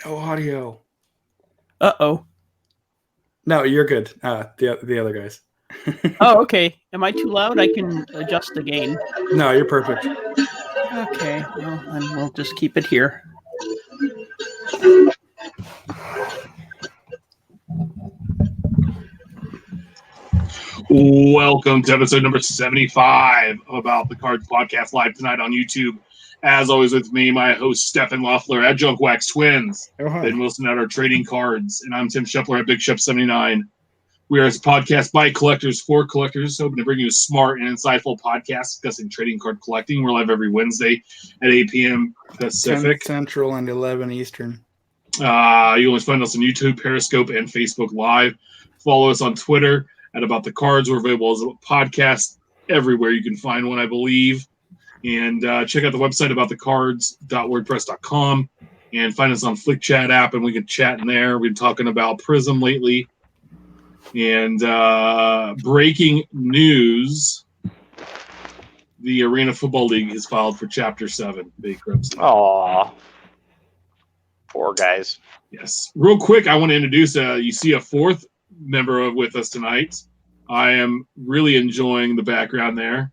No audio. Uh-oh. No, you're good. The other guys. Oh, okay. Am I too loud? I can adjust the gain. No, you're perfect. Okay, well, then we'll just keep it here. Welcome to episode number 75 of About the Cards podcast, live tonight on YouTube. As always, with me, my host, Stefan Loeffler at Junk Wax Twins, Ben Wilson at our Trading Cards, and I'm Tim Scheffler at Big Shep 79. We are a podcast by collectors for collectors, hoping to bring you a smart and insightful podcast discussing trading card collecting. We're live every Wednesday at 8 p.m. Pacific. 10 Central and 11 Eastern. You always find us on YouTube, Periscope, and Facebook Live. Follow us on Twitter at About the Cards. We're available as a podcast everywhere you can find one, I believe. And check out the website aboutthecards.wordpress.com and find us on Flick Chat app, and we can chat in there. We've been talking about Prizm lately. And breaking news, the Arena Football League has filed for Chapter 7 bankruptcy. Aw. Poor guys. Yes. Real quick, I want to introduce, you see a fourth member with us tonight. I am really enjoying the background there.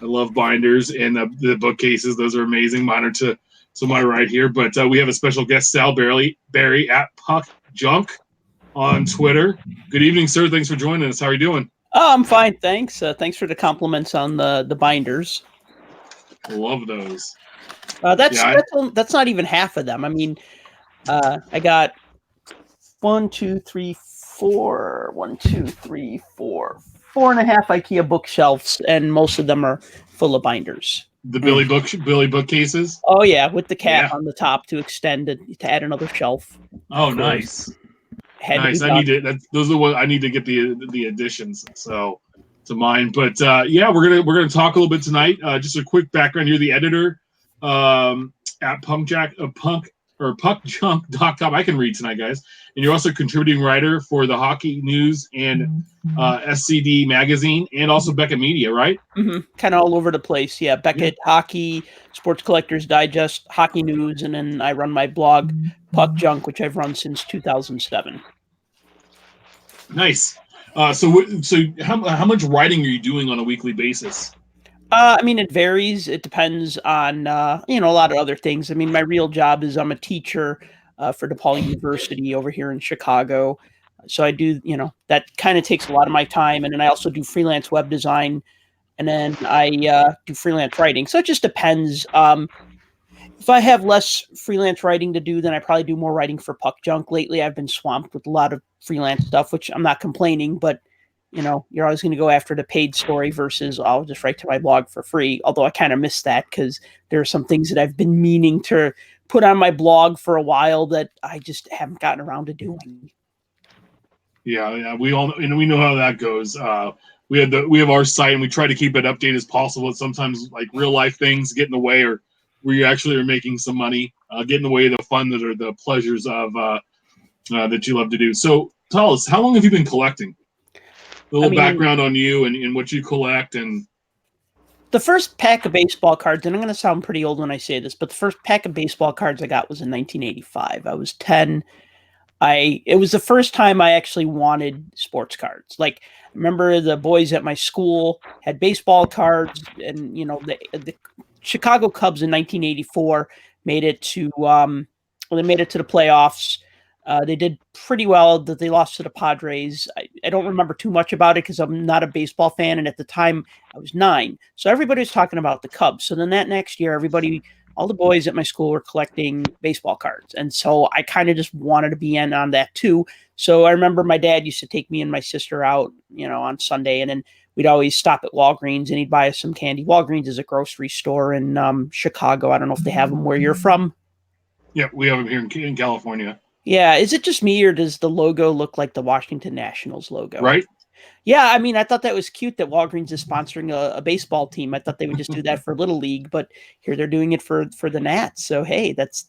I love binders and the bookcases. Those are amazing. Mine are to my right here. But we have a special guest, Sal Barry at Puck Junk on Twitter. Good evening, sir. Thanks for joining us. How are you doing? Oh, I'm fine, thanks. Thanks for the compliments on the binders. I love those. That's not even half of them. I mean, I got 4 and a half IKEA bookshelves, and most of them are full of binders. The Billy bookcases? Oh yeah, with the cap on the top to extend it, to add another shelf. Oh, nice. Nice. Those are what I need to get the additions. So to mine, but we're gonna talk a little bit tonight. Just a quick background. You're the editor at puckjunk.com. I can read tonight, guys. And you're also a contributing writer for the Hockey News and SCD magazine, and also Beckett Media, right? Mm-hmm. Kind of all over the place. Yeah, Beckett Hockey, Sports Collectors Digest, Hockey News, and then I run my blog Puck Junk, which I've run since 2007. Nice. So how much writing are you doing on a weekly basis? I mean, it varies. It depends on, a lot of other things. I mean, my real job is I'm a teacher for DePaul University over here in Chicago. So I do, that kind of takes a lot of my time. And then I also do freelance web design, and then I do freelance writing. So it just depends. If I have less freelance writing to do, then I probably do more writing for Puck Junk. Lately, I've been swamped with a lot of freelance stuff, which I'm not complaining, but you're always going to go after the paid story versus I'll just write to my blog for free. Although I kind of miss that because there are some things that I've been meaning to put on my blog for a while that I just haven't gotten around to doing. Yeah, we know how that goes. We have our site, and we try to keep it updated as possible. Sometimes like real life things get in the way, or where you actually are making some money, get in the way of the fun that are the pleasures of that you love to do. So tell us, how long have you been collecting? A little background on you and what you collect. And the first pack of baseball cards, and I'm going to sound pretty old when I say this, but the first pack of baseball cards I got was in 1985. I was 10. It was the first time I actually wanted sports cards. Like, I remember the boys at my school had baseball cards, and the Chicago Cubs in 1984 made it to they made it to the playoffs. They did pretty well. That they lost to the Padres. I don't remember too much about it because I'm not a baseball fan, and at the time I was 9. So everybody was talking about the Cubs. So then that next year, all the boys at my school were collecting baseball cards, and so I kind of just wanted to be in on that too. So I remember my dad used to take me and my sister out, on Sunday, and then we'd always stop at Walgreens, and he'd buy us some candy. Walgreens is a grocery store in Chicago. I don't know if they have them where you're from. Yeah, we have them here in California. Yeah, is it just me, or does the logo look like the Washington Nationals logo? Right. Yeah, I mean, I thought that was cute that Walgreens is sponsoring a baseball team. I thought they would just do that for Little League, but here they're doing it for the Nats. So hey, that's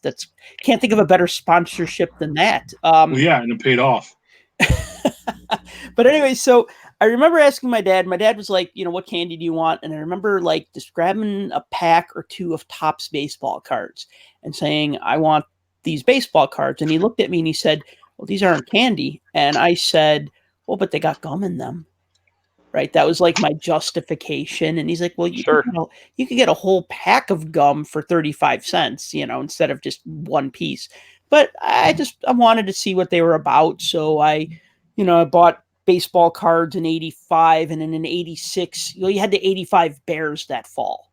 can't think of a better sponsorship than that. And it paid off. But anyway, so I remember asking my dad. My dad was like, what candy do you want? And I remember just grabbing a pack or two of Topps baseball cards and saying, I want these baseball cards. And he looked at me and he said, well, these aren't candy. And I said, well, but they got gum in them. Right. That was like my justification. And he's like, well, Sure. you could get a whole pack of gum for 35 cents, instead of just one piece. But I wanted to see what they were about. So I bought baseball cards in 85 and then in 86, you had the 85 Bears that fall.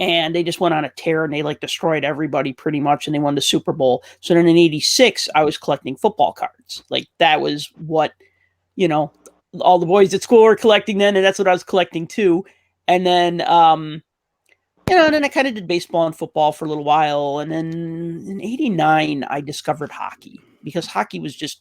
And they just went on a tear and they like destroyed everybody pretty much. And they won the Super Bowl. So then in 86, I was collecting football cards. Like that was what, all the boys at school were collecting then, and that's what I was collecting too. And then, and then I kind of did baseball and football for a little while. And then in 89, I discovered hockey because hockey was just,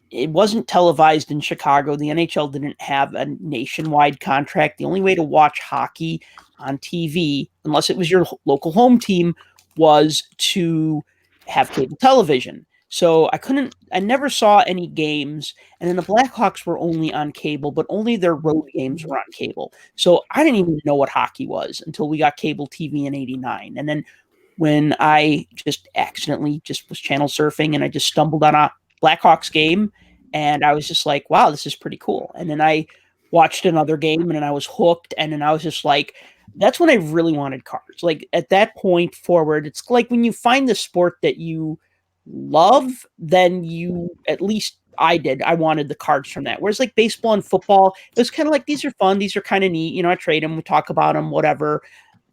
it wasn't televised in Chicago. The NHL didn't have a nationwide contract. The only way to watch hockey on TV, unless it was your local home team, was to have cable television. So I never saw any games, and then the Blackhawks were only on cable, but only their road games were on cable. So I didn't even know what hockey was until we got cable TV in 89. And then when I just accidentally was channel surfing and I just stumbled on a Blackhawks game and I was just like, wow, this is pretty cool. And then I watched another game and then I was hooked. And then I was just like, that's when I really wanted cards. Like at that point forward, it's like when you find the sport that you love, then at least I did. I wanted the cards from that. Whereas like baseball and football, it was kind of like, these are fun. These are kind of neat. I trade them, we talk about them, whatever.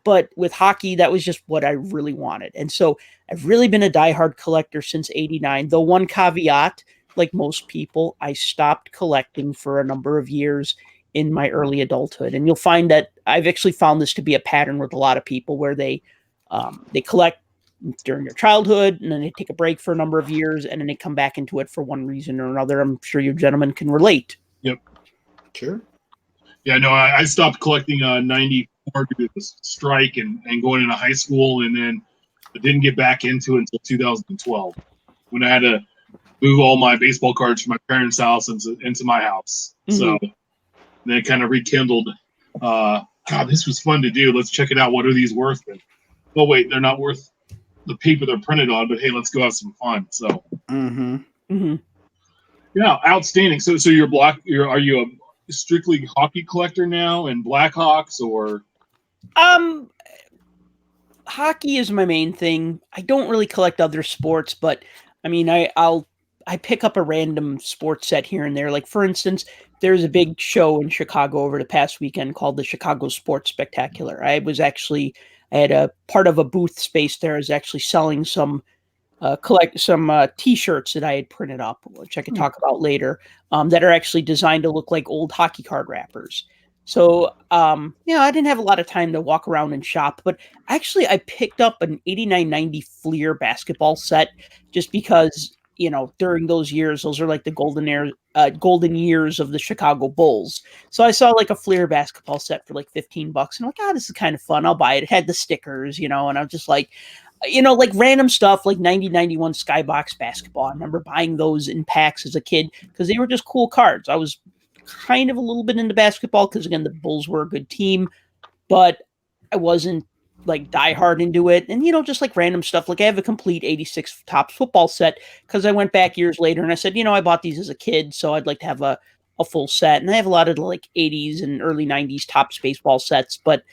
But with hockey, that was just what I really wanted. And so I've really been a diehard collector since 89. Though one caveat, like most people, I stopped collecting for a number of years in my early adulthood. And you'll find that I've actually found this to be a pattern with a lot of people where they collect during their childhood and then they take a break for a number of years and then they come back into it for one reason or another. I'm sure you gentlemen can relate. Yep. Sure. Yeah, no, I stopped collecting 94 due to the strike and going into high school, and then I didn't get back into it until 2012 when I had to move all my baseball cards from my parents' house into my house. Mm-hmm. So then it kind of rekindled. God, this was fun to do. Let's check it out. What are these worth? Oh, wait, they're not worth the paper they're printed on, but hey, let's go have some fun. So, yeah, outstanding. So are you a strictly hockey collector now and Blackhawks or? Hockey is my main thing. I don't really collect other sports, but I mean, I pick up a random sports set here and there. Like for instance, there's a big show in Chicago over the past weekend called the Chicago Sports Spectacular. I had a part of a booth space there. I was actually selling some T-shirts that I had printed up, which I could talk about later, that are actually designed to look like old hockey card wrappers. So, I didn't have a lot of time to walk around and shop, but actually I picked up an 89-90 Fleer basketball set just because, during those years, those are like the golden years of the Chicago Bulls. So I saw like a Fleer basketball set for like $15 and I'm like, this is kind of fun. I'll buy it. It had the stickers, and I was just like, like random stuff like 90-91 Skybox basketball. I remember buying those in packs as a kid because they were just cool cards. I was kind of a little bit into basketball because, again, the Bulls were a good team, but I wasn't like diehard into it. And, just like random stuff. Like I have a complete 86 Topps football set because I went back years later and I said, I bought these as a kid, so I'd like to have a full set. And I have a lot of the like 80s and early 90s Topps baseball sets, but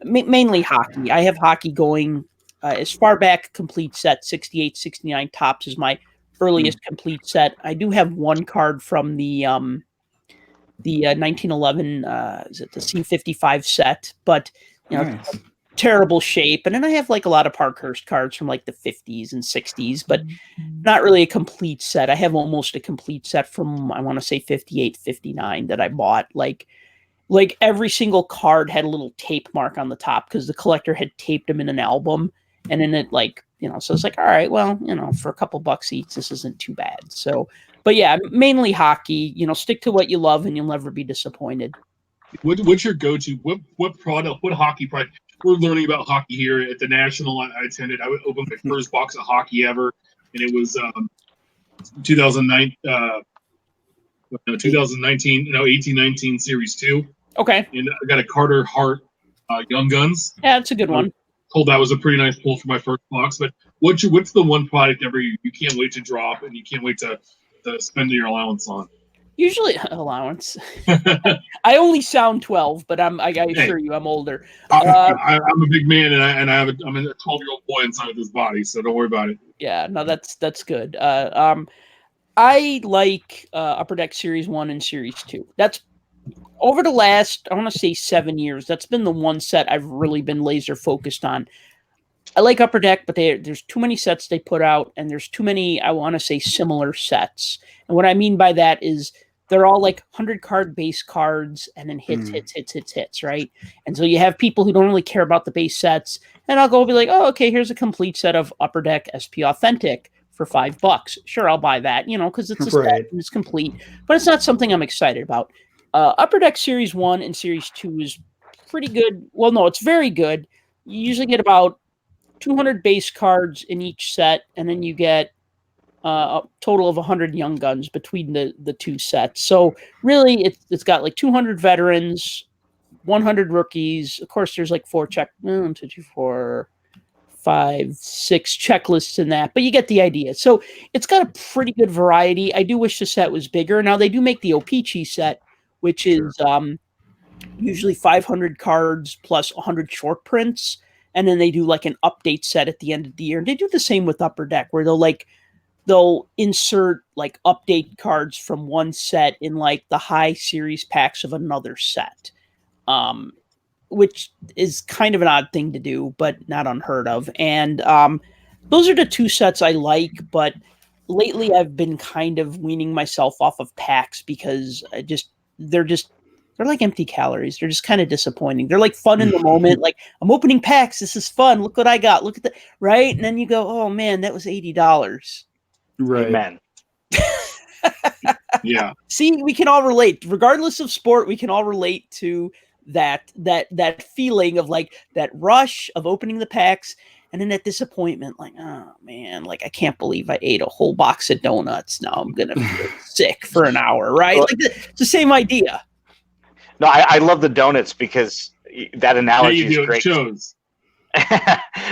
mainly hockey. I have hockey going as far back complete set, 68, 69 Topps is my earliest complete set. I do have one card from the 1911, is it the C55 set, but nice. Terrible shape. And then I have like a lot of Parkhurst cards from like the 50s and 60s, but not really a complete set. I have almost a complete set from, I want to say 58, 59 that I bought. Like every single card had a little tape mark on the top because the collector had taped them in an album. And then it so it's like, all right, well, for a couple bucks each, this isn't too bad. So, but yeah, mainly hockey, stick to what you love and you'll never be disappointed. What's your go-to? What product, what hockey product? We're learning about hockey here at the National. I attended. I opened my first box of hockey ever, and it was 18-19 Series 2. Okay. And I got a Carter Hart Young Guns. Yeah, that's a good one. Told that was a pretty nice pull for my first box. But What's the one product ever you can't wait to drop and you can't wait to spend your allowance on? Usually allowance. I only sound 12, but I assure you I'm older. I'm a big man and I'm a 12-year-old boy inside of this body, so don't worry about it. Yeah, no, that's good. I like Upper Deck Series 1 and Series 2. That's over the last, I want to say 7 years. That's been the one set I've really been laser focused on. I like Upper Deck, but there's too many sets they put out, and there's too many, I want to say, similar sets. And what I mean by that is they're all like 100-card base cards and then hits, right? And so you have people who don't really care about the base sets, and I'll go be like, oh, okay, here's a complete set of Upper Deck SP Authentic for $5. Sure, I'll buy that, because it's a set and it's complete, but it's not something I'm excited about. Upper Deck Series 1 and Series 2 is pretty good. Well, no, it's very good. You usually get about 200 base cards in each set, and then you get a total of 100 Young Guns between the two sets. So really, it's got like 200 veterans, 100 rookies. Of course, there's like 4 1, 2, 3, 4, 5, 6 checklists in that, but you get the idea. So it's got a pretty good variety. I do wish the set was bigger. Now they do make the O-Pee-Chee set, which is usually 500 cards plus 100 short prints. And then they do like an update set at the end of the year. And they do the same with Upper Deck, where they'll insert like update cards from one set in like the high series packs of another set, which is kind of an odd thing to do, but not unheard of. And those are the two sets I like, but lately I've been kind of weaning myself off of packs because they're like empty calories. They're just kind of disappointing. They're like fun in the moment. Like, I'm opening packs. This is fun. Look what I got. Look at that. Right. And then you go, oh man, that was $80. Right. Amen. Yeah. See, we can all relate. Regardless of sport, we can all relate to that feeling of like that rush of opening the packs and then that disappointment. Like, oh man, like I can't believe I ate a whole box of donuts. Now I'm going to feel sick for an hour. Right. Like it's the same idea. No, I love the donuts because that analogy is great. Shows.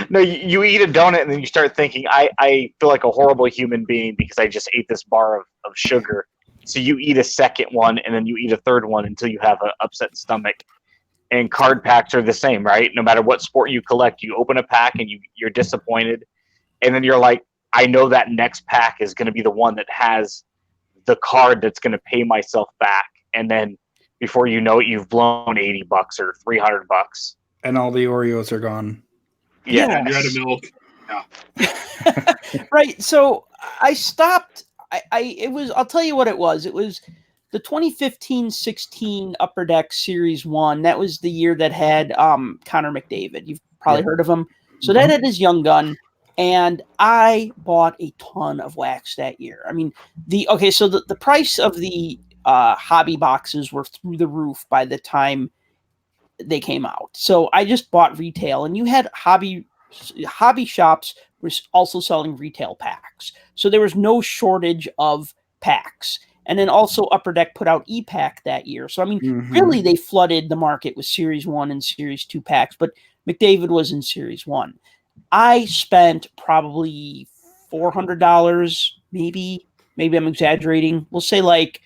No, you eat a donut and then you start thinking, I feel like a horrible human being because I just ate this bar of sugar. So you eat a second one and then you eat a third one until you have an upset stomach. And card packs are the same, right? No matter what sport you collect, you open a pack and you're disappointed. And then you're like, I know that next pack is going to be the one that has the card that's going to pay myself back. And then before you know it, you've blown $80 or $300. And all the Oreos are gone. Yeah, and you're out of milk. Yeah. Right. So I stopped. I'll tell you what it was. It was the 2015-16 Upper Deck Series 1. That was the year that had Connor McDavid. You've probably heard of him. So that had his Young Gun. And I bought a ton of wax that year. I mean, the price of the hobby boxes were through the roof by the time they came out. So I just bought retail, and you had hobby shops were also selling retail packs. So there was no shortage of packs. And then also Upper Deck put out E-Pack that year. So, I mean, really they flooded the market with Series 1 and Series 2 packs, but McDavid was in Series 1. I spent probably $400, maybe I'm exaggerating. We'll say like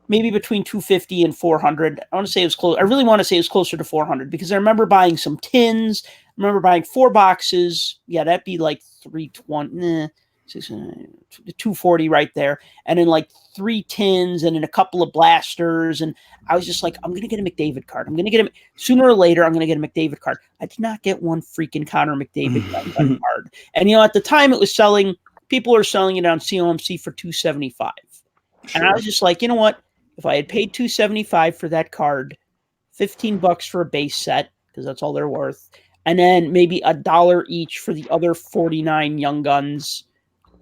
maybe between $250 and $400. I want to say it was close. I really want to say it was closer to $400 because I remember buying some tins. I remember buying 4 boxes. Yeah, that'd be like $320, $240 right there. And then like 3 tins and then a couple of blasters. And I was just like, I'm going to get a McDavid card. I'm going to get him sooner or later. I'm going to get a McDavid card. I did not get one freaking Connor McDavid card. And, at the time it was selling, people are selling it on COMC for $275. Sure. And I was just like, you know what? If I had paid $275 for that card, $15 for a base set, because that's all they're worth, and then maybe $1 each for the other 49 Young Guns,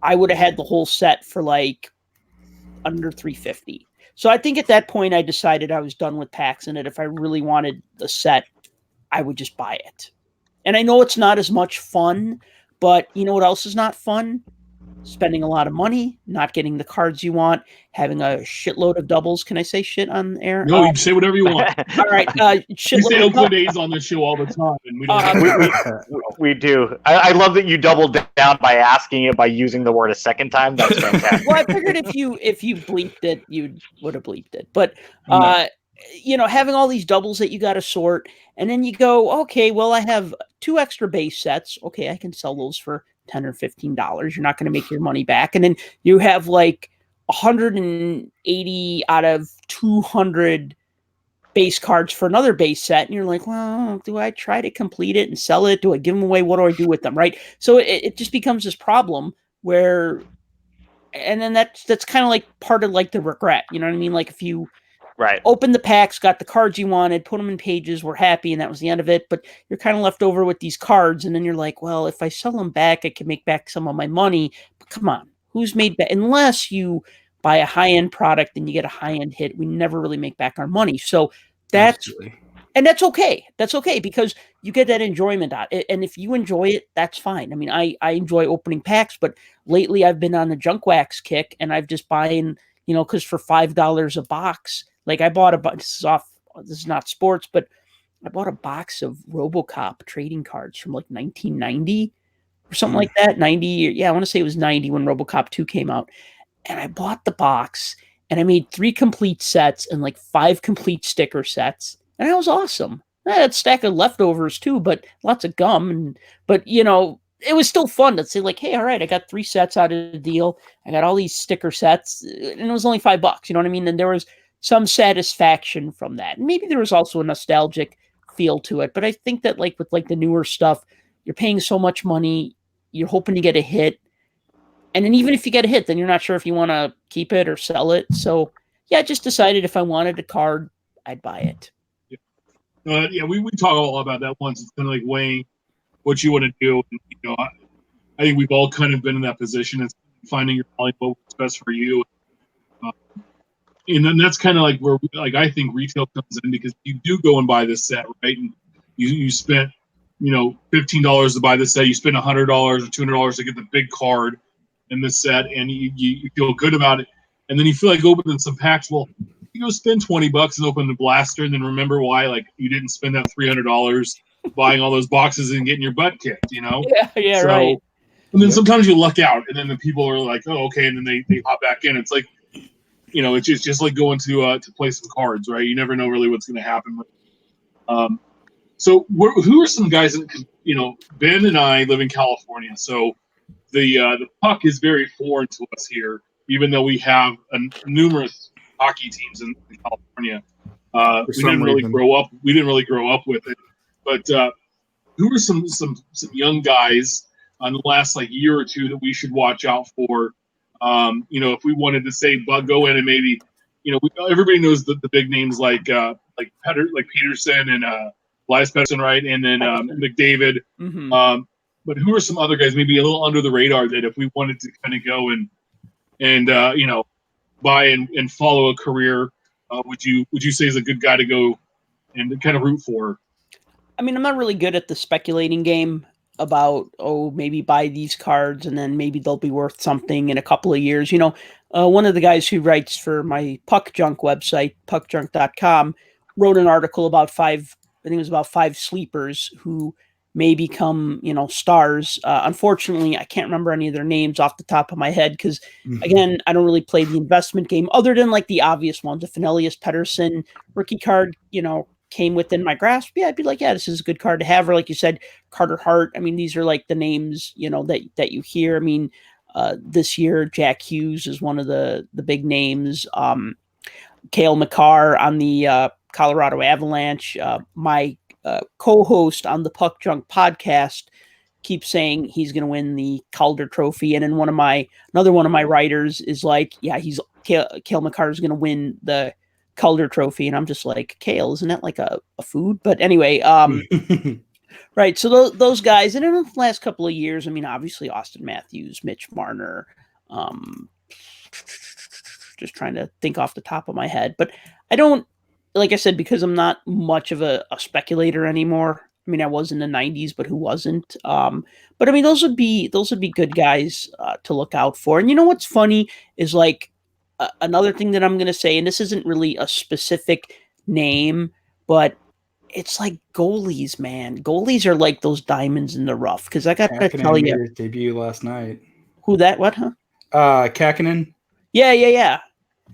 I would have had the whole set for like under $350. So I think at that point I decided I was done with packs, and that if I really wanted the set, I would just buy it. And I know it's not as much fun, but you know what else is not fun? spending a lot of money, not getting the cards you want, having a shitload of doubles. Can I say shit on air? No, you can say whatever you want. All right. We say Shitload of Oakland A's on this show all the time, and we don't. We do. I love that you doubled down by asking it by using the word a second time. That's fantastic. Well, I figured if you bleeped it, you would have bleeped it. But No. you know, having all these doubles that you got to sort, and then you go, okay, well, I have 2 extra base sets. Okay, I can sell those for $10 or $15. You're not going to make your money back, and then you have like 180 out of 200 base cards for another base set, and you're like, well, do I try to complete it and sell it? Do I give them away? What do I do with them? Right? So it just becomes this problem where, and then that's kind of like part of like the regret. You know what I mean? Like if you open the packs, got the cards you wanted, put them in pages, were happy, and that was the end of it. But you're kind of left over with these cards, and then you're like, well, if I sell them back, I can make back some of my money. But come on, who's made back? Unless you buy a high-end product and you get a high-end hit, we never really make back our money. So that's okay. That's okay because you get that enjoyment out. And if you enjoy it, that's fine. I mean, I enjoy opening packs, but lately I've been on the junk wax kick, and I've just buying, you know, because for $5 a box. Like I bought a bunch. This is not sports, but I bought a box of RoboCop trading cards from like 1990 or something like that. 90, yeah, I want to say it was 90 when RoboCop 2 came out. And I bought the box, and I made 3 complete sets and like 5 complete sticker sets, and that was awesome. I had a stack of leftovers too, but lots of gum. But you know, it was still fun to say like, hey, all right, I got 3 sets out of the deal. I got all these sticker sets, and it was only $5. You know what I mean? And there was some satisfaction from that. And maybe there was also a nostalgic feel to it. But I think that like with like the newer stuff, you're paying so much money, you're hoping to get a hit. And then even if you get a hit, then you're not sure if you want to keep it or sell it. So yeah, I just decided if I wanted a card, I'd buy it. Yeah, we talk all about that once. It's kind of like weighing what you want to do. And, you know, I think we've all kind of been in that position. It's finding your what works best for you. And then that's kind of like where, I think retail comes in, because you do go and buy this set, right? And you spent, you know, $15 to buy this set. You spend $100 or $200 to get the big card in this set, and you feel good about it. And then you feel like opening some packs. Well, you go spend $20 and open the blaster, and then remember why you didn't spend that $300 buying all those boxes and getting your butt kicked, you know? Yeah, right. And then sometimes you luck out, and then the people are like, oh, okay, and then they hop back in. It's like, you know, it's just like going to play some cards, right? You never know really what's going to happen. So who are some guys that, you know, Ben and I live in California, so the puck is very foreign to us here, even though we have numerous hockey teams in California. We didn't really grow up. We didn't really grow up with it. But who are some young guys on the last like year or two that we should watch out for? You know, if we wanted to say, go in and maybe, you know, everybody knows the big names like Peterson and Elias Pettersson, right? And then McDavid. Mm-hmm. But who are some other guys maybe a little under the radar that if we wanted to kind of go and you know, buy and follow a career, would you say is a good guy to go and kind of root for? I mean, I'm not really good at the speculating game about, maybe buy these cards and then maybe they'll be worth something in a couple of years. You know, one of the guys who writes for my Puck Junk website, puckjunk.com, wrote an article about 5 sleepers who may become, you know, stars. Unfortunately, I can't remember any of their names off the top of my head because, again, I don't really play the investment game other than like the obvious ones. If an Elias Pettersson rookie card, you know, came within my grasp, yeah, I'd be like, yeah, this is a good card to have. Or like you said, Carter Hart. I mean, these are like the names, you know, that you hear. I mean, this year, Jack Hughes is one of the big names. Cale Makar on the Colorado Avalanche. My co-host on the Puck Junk podcast keeps saying he's going to win the Calder Trophy, and then another one of my writers is like, yeah, Cale Makar is going to win the Calder Trophy, and I'm just like, kale, isn't that like a food? But anyway, right. So those guys, and in the last couple of years, I mean, obviously Austin Matthews, Mitch Marner, just trying to think off the top of my head, but I don't, like I said, because I'm not much of a speculator anymore. I mean, I was in the '90s, but who wasn't? But I mean, those would be good guys to look out for. And you know what's funny is like another thing that I'm going to say, and this isn't really a specific name, but it's like goalies, man. Goalies are like those diamonds in the rough. Because I got to tell made you, his debut last night. who that? What? Huh? Kakkonen Yeah.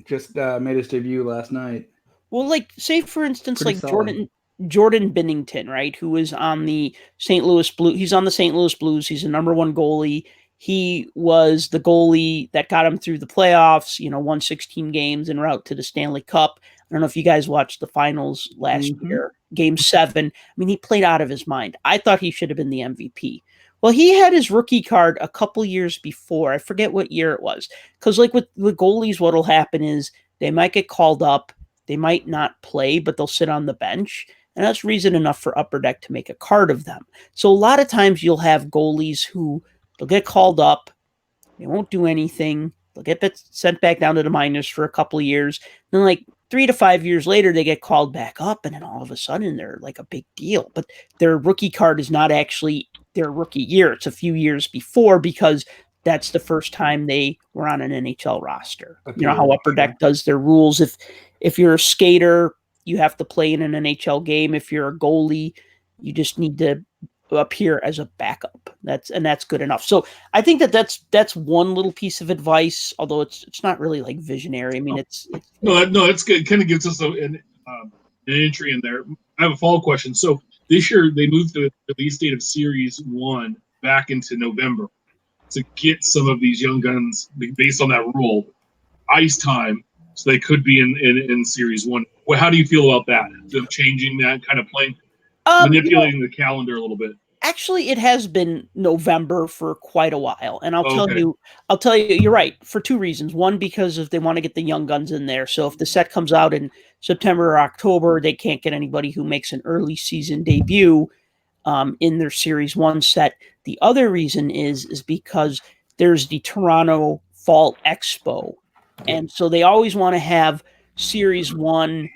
just made his debut last night. Well, like say for instance, Pretty like solid. Jordan Binnington, right? Who is on the St. Louis Blues? He's on the St. Louis Blues. He's a #1 goalie. He was the goalie that got him through the playoffs. Won 16 games en route to the Stanley Cup. I don't know if you guys watched the finals last year, Game 7. I mean, he played out of his mind. I thought he should have been the MVP. Well, he had his rookie card a couple years before. I forget what year it was. Because like with the goalies, what'll happen is they might get called up. They might not play, but they'll sit on the bench. And that's reason enough for Upper Deck to make a card of them. So a lot of times you'll have goalies who they'll get called up. They won't do anything. They'll get sent back down to the minors for a couple of years. Then like 3 to 5 years later, they get called back up. And then all of a sudden they're like a big deal. But their rookie card is not actually their rookie year. It's a few years before because that's the first time they were on an NHL roster. You know how Upper Deck does their rules. If you're a skater, you have to play in an NHL game. If you're a goalie, you just need to appear as a backup. That's good enough. So I think that's one little piece of advice, although it's not really like visionary. I mean, it's it's good. It kind of gives us an entry in there. I have a follow-up question. So this year they moved the release date of Series 1 back into November to get some of these young guns based on that rule ice time, so they could be in Series 1. Well, how do you feel about that? Them changing that, kind of playing, manipulating the calendar a little bit? Actually, it has been November for quite a while, and I'll tell you, you're right for 2 reasons. One, because if they want to get the young guns in there, so if the set comes out in September or October, they can't get anybody who makes an early season debut in their Series 1 set. The other reason is because there's the Toronto Fall Expo, and so they always want to have Series 1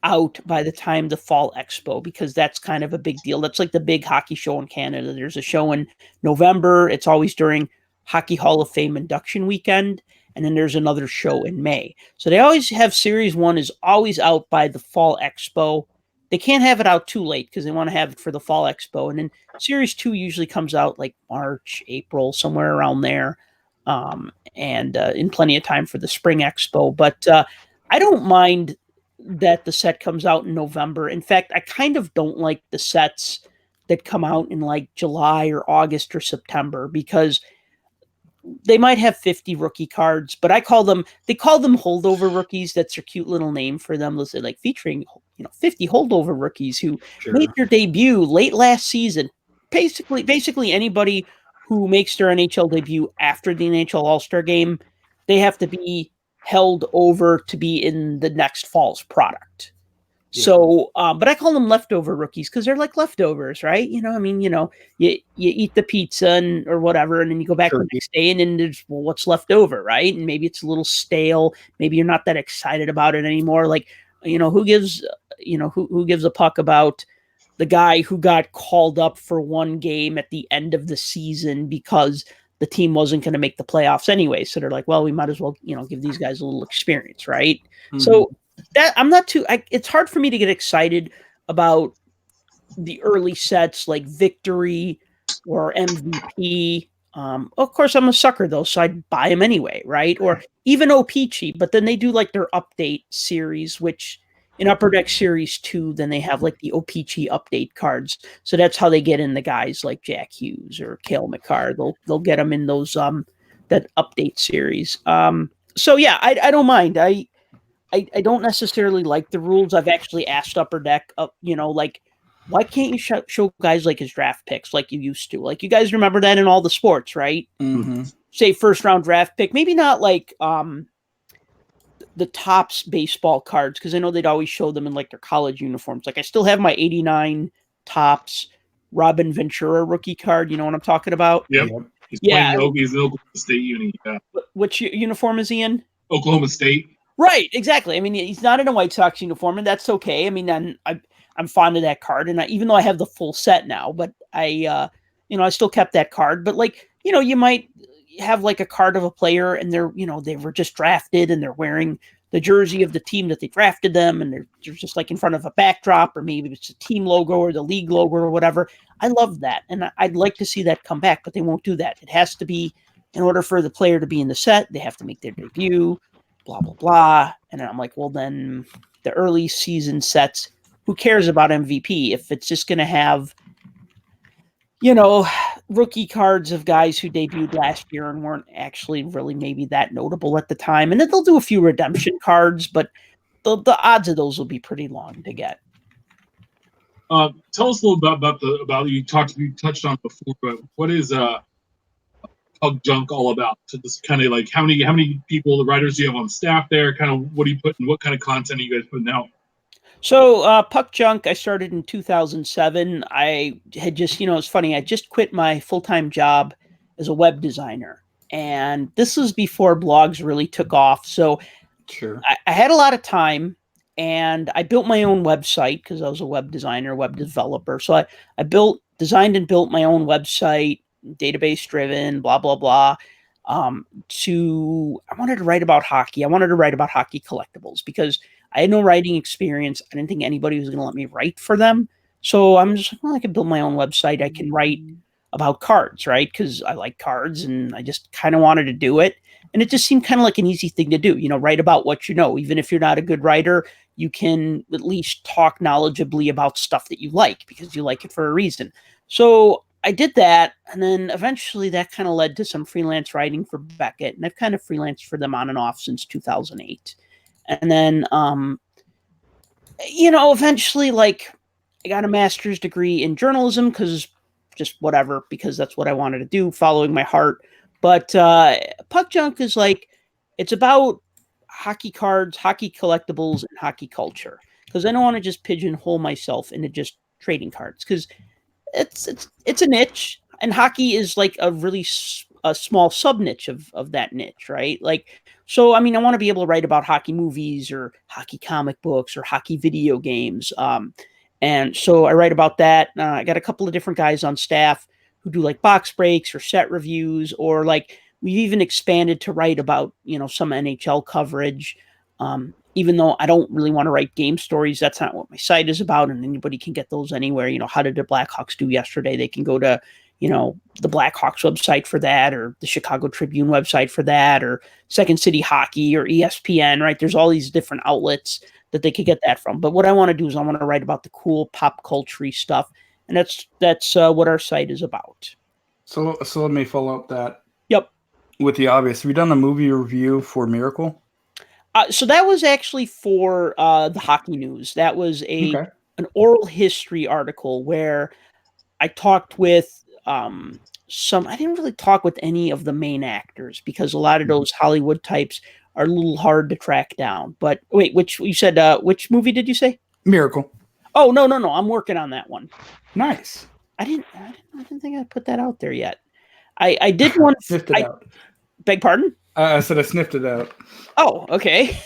out by the time the Fall Expo, because that's kind of a big deal. That's like the big hockey show in Canada. There's a show in November. It's always during Hockey Hall of Fame induction weekend. And then there's another show in May. So they always have Series 1 is always out by the Fall Expo. They can't have it out too late because they want to have it for the Fall Expo. And then Series 2 usually comes out like March, April, somewhere around there. And in plenty of time for the Spring Expo. But I don't mind that the set comes out in November. In fact, I kind of don't like the sets that come out in like July or August or September, because they might have 50 rookie cards, but they call them holdover rookies. That's their cute little name for them. They'll say like featuring 50 holdover rookies who made their debut late last season. Basically anybody who makes their NHL debut after the NHL All-Star game, they have to be held over to be in the next fall's product. Yeah. So, but I call them leftover rookies because they're like leftovers, right? You eat the pizza or whatever, and then you go back the next day, and then there's what's left over, right? And maybe it's a little stale. Maybe you're not that excited about it anymore. Like, who gives a puck about the guy who got called up for one game at the end of the season because the team wasn't going to make the playoffs anyway. So they're like, well, we might as well, give these guys a little experience. Right. Mm-hmm. So that I'm not it's hard for me to get excited about the early sets like Victory or MVP. Of course I'm a sucker though, so I'd buy them anyway. Right. Or even O-Pee-Chee, but then they do like their update series, which in Upper Deck Series 2, then they have like the O-Pee-Chee update cards. So that's how they get in the guys like Jack Hughes or Cale Makar. They'll get them in those that update series. So yeah, I don't mind. I don't necessarily like the rules. I've actually asked Upper Deck, like, why can't you show guys like his draft picks like you used to? Like, you guys remember that in all the sports, right? Mm-hmm. Say first round draft pick, maybe not like the Topps baseball cards, because I know they'd always show them in like their college uniforms. Like I still have my 89 Topps Robin Ventura rookie card. You know what I'm talking about? Yep. He's playing the Oklahoma State uni. Yeah. Which uniform is he in? Oklahoma State. Right, exactly. I mean, he's not in a White Sox uniform, and that's okay. I mean, I'm fond of that card. And even though I have the full set now, but I still kept that card. But like, you might have like a card of a player and they were just drafted and they're wearing the jersey of the team that they drafted them, and they're just like in front of a backdrop, or maybe it's a team logo or the league logo or whatever. I love that, and I'd like to see that come back, but they won't do that. It has to be, in order for the player to be in the set, they have to make their debut, blah, blah, blah. And I'm like, well, then the early season sets, who cares about MVP if it's just going to have, rookie cards of guys who debuted last year and weren't actually really maybe that notable at the time. And then they'll do a few redemption cards, but the odds of those will be pretty long to get. Tell us a little about you touched on it before, but what is Pug Junk all about? So this kind of like how many people, the writers do you have on staff there? Kind of what do you put in? What kind of content are you guys putting out? So Puck Junk, I started in 2007. I had just, it's funny, I just quit my full-time job as a web designer. And this was before blogs really took off. So sure, I had a lot of time, and I built my own website because I was a web designer, web developer. So I designed and built my own website, database driven, blah, blah, blah. I wanted to write about hockey. I wanted to write about hockey collectibles because I had no writing experience. I didn't think anybody was going to let me write for them. So I'm just like, well, I can build my own website. I can write about cards, right? Because I like cards and I just kind of wanted to do it. And it just seemed kind of like an easy thing to do, write about what you know. Even if you're not a good writer, you can at least talk knowledgeably about stuff that you like because you like it for a reason. So I did that. And then eventually that kind of led to some freelance writing for Beckett. And I've kind of freelanced for them on and off since 2008. And then, eventually, like, I got a master's degree in journalism because that's what I wanted to do, following my heart. But Puck Junk is like, it's about hockey cards, hockey collectibles, and hockey culture. Because I don't want to just pigeonhole myself into just trading cards. Because it's a niche, and hockey is like a small sub niche of that niche, right? Like, so, I mean, I want to be able to write about hockey movies or hockey comic books or hockey video games. And so I write about that. I got a couple of different guys on staff who do like box breaks or set reviews, or like we've even expanded to write about, some NHL coverage. Even though I don't really want to write game stories, that's not what my site is about. And anybody can get those anywhere. How did the Blackhawks do yesterday? They can go to, the Blackhawks website for that, or the Chicago Tribune website for that, or Second City Hockey or ESPN, right? There's all these different outlets that they could get that from. But what I want to do is I want to write about the cool pop culture stuff. And that's what our site is about. So let me follow up that. Yep. With the obvious. Have you done a movie review for Miracle? So that was actually for the Hockey News. That was an oral history article where I talked with I didn't really talk with any of the main actors because a lot of those Hollywood types are a little hard to track down. But wait, which which movie did you say? Miracle. Oh, no. I'm working on that one. Nice. I didn't think I put that out there yet. I did one. Sniffed it out. Beg pardon? I said I sniffed it out. Oh, okay.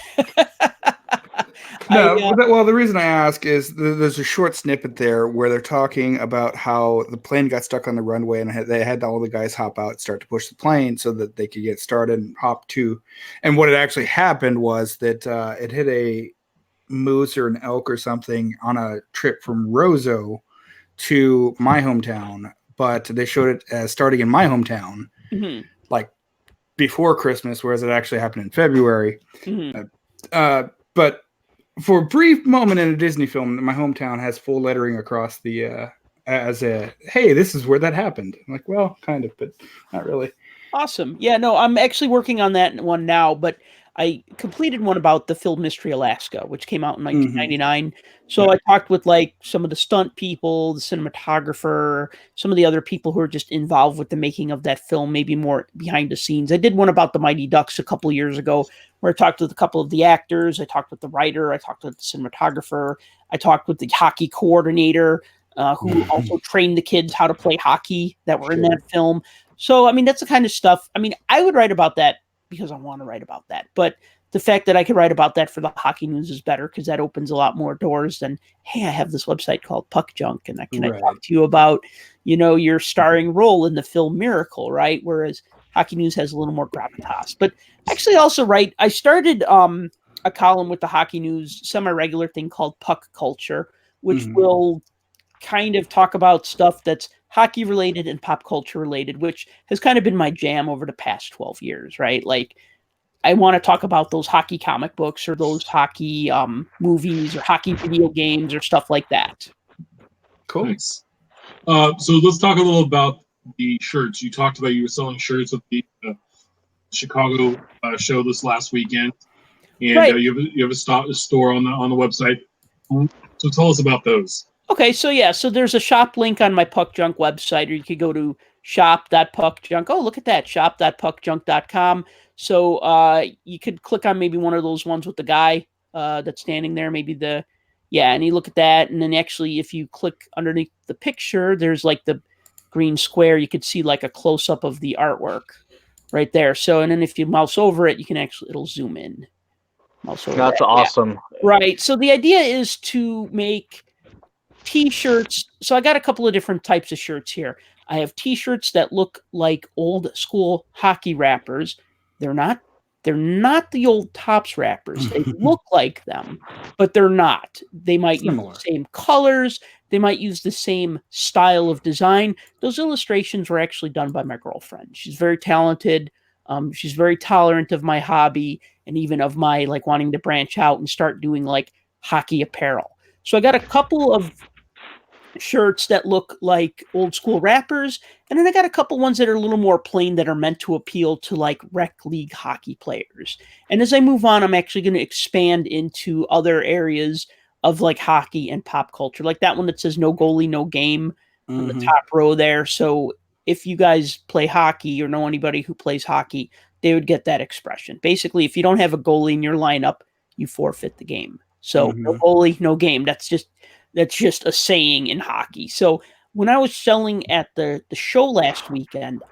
Well, the reason I ask is there's a short snippet there where they're talking about how the plane got stuck on the runway and they had all the guys hop out and start to push the plane so that they could get started and hop to. And what had actually happened was that it hit a moose or an elk or something on a trip from Roseau to my hometown, but they showed it as starting in my hometown, like before Christmas, whereas it actually happened in February. But for a brief moment in a Disney film, my hometown has full lettering across the hey, this is where that happened. I'm like, well, kind of, but not really. Awesome. Yeah, no, I'm actually working on that one now, but I completed one about the film Mystery Alaska, which came out in 1999. So I talked with like some of the stunt people, the cinematographer, some of the other people who are just involved with the making of that film, maybe more behind the scenes. I did one about the Mighty Ducks a couple of years ago where I talked with a couple of the actors. I talked with the writer. I talked with the cinematographer. I talked with the hockey coordinator who also trained the kids how to play hockey that were in that film. So, I mean, that's the kind of stuff. I mean, I would write about that because I want to write about that. But the fact that I could write about that for the Hockey News is better because that opens a lot more doors than, hey, I have this website called Puck Junk, and I talk to you about, your starring role in the film Miracle, right? Whereas Hockey News has a little more gravitas. But actually also I started a column with the Hockey News, semi-regular thing called Puck Culture, which will kind of talk about stuff that's hockey related and pop culture related, which has kind of been my jam over the past 12 years, right? Like, I want to talk about those hockey comic books or those hockey movies or hockey video games or stuff like that. Cool. Nice. So let's talk a little about the shirts. You talked about you were selling shirts at the Chicago show this last weekend, and right. you have a store on the website. So tell us about those. Okay, so there's a shop link on my Puck Junk website, or you could go to shop.puckjunk. Oh, look at that, shop.puckjunk.com. So you could click on maybe one of those ones with the guy that's standing there, and you look at that, and then actually if you click underneath the picture, there's like the green square, you could see like a close-up of the artwork right there. So, and then if you mouse over it, it'll zoom in. Mouse over That's awesome. Yeah. Right, so the idea is to make T-shirts. So I got a couple of different types of shirts here. I have T-shirts that look like old school hockey wrappers. They're not the old Topps wrappers. They look like them, but they're not. They might use the same colors. They might use the same style of design. Those illustrations were actually done by my girlfriend. She's very talented. She's very tolerant of my hobby and even of my like wanting to branch out and start doing like hockey apparel. So I got a couple of shirts that look like old school wrappers, and then I got a couple ones that are a little more plain that are meant to appeal to like rec league hockey players. And as I move on, I'm actually going to expand into other areas of like hockey and pop culture, like that one that says no goalie, no game on the top row there. So if you guys play hockey or know anybody who plays hockey, they would get that expression. Basically, if you don't have a goalie in your lineup, you forfeit the game. So no goalie, no game. That's just a saying in hockey. So when I was selling at the show last weekend,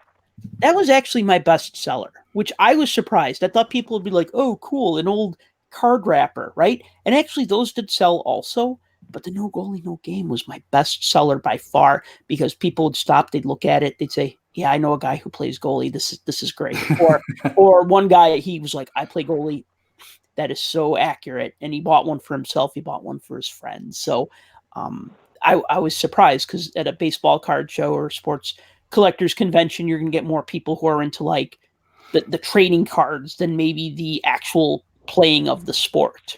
that was actually my best seller, which I was surprised. I thought people would be like, oh, cool, an old card wrapper, right? And actually those did sell also, but the no goalie, no game was my best seller by far because people would stop, they'd look at it, they'd say, yeah, I know a guy who plays goalie. This is great. Or one guy, he was like, I play goalie. That is so accurate. And he bought one for himself. He bought one for his friends. So I was surprised because at a baseball card show or sports collectors convention, you're going to get more people who are into like the trading cards than maybe the actual playing of the sport.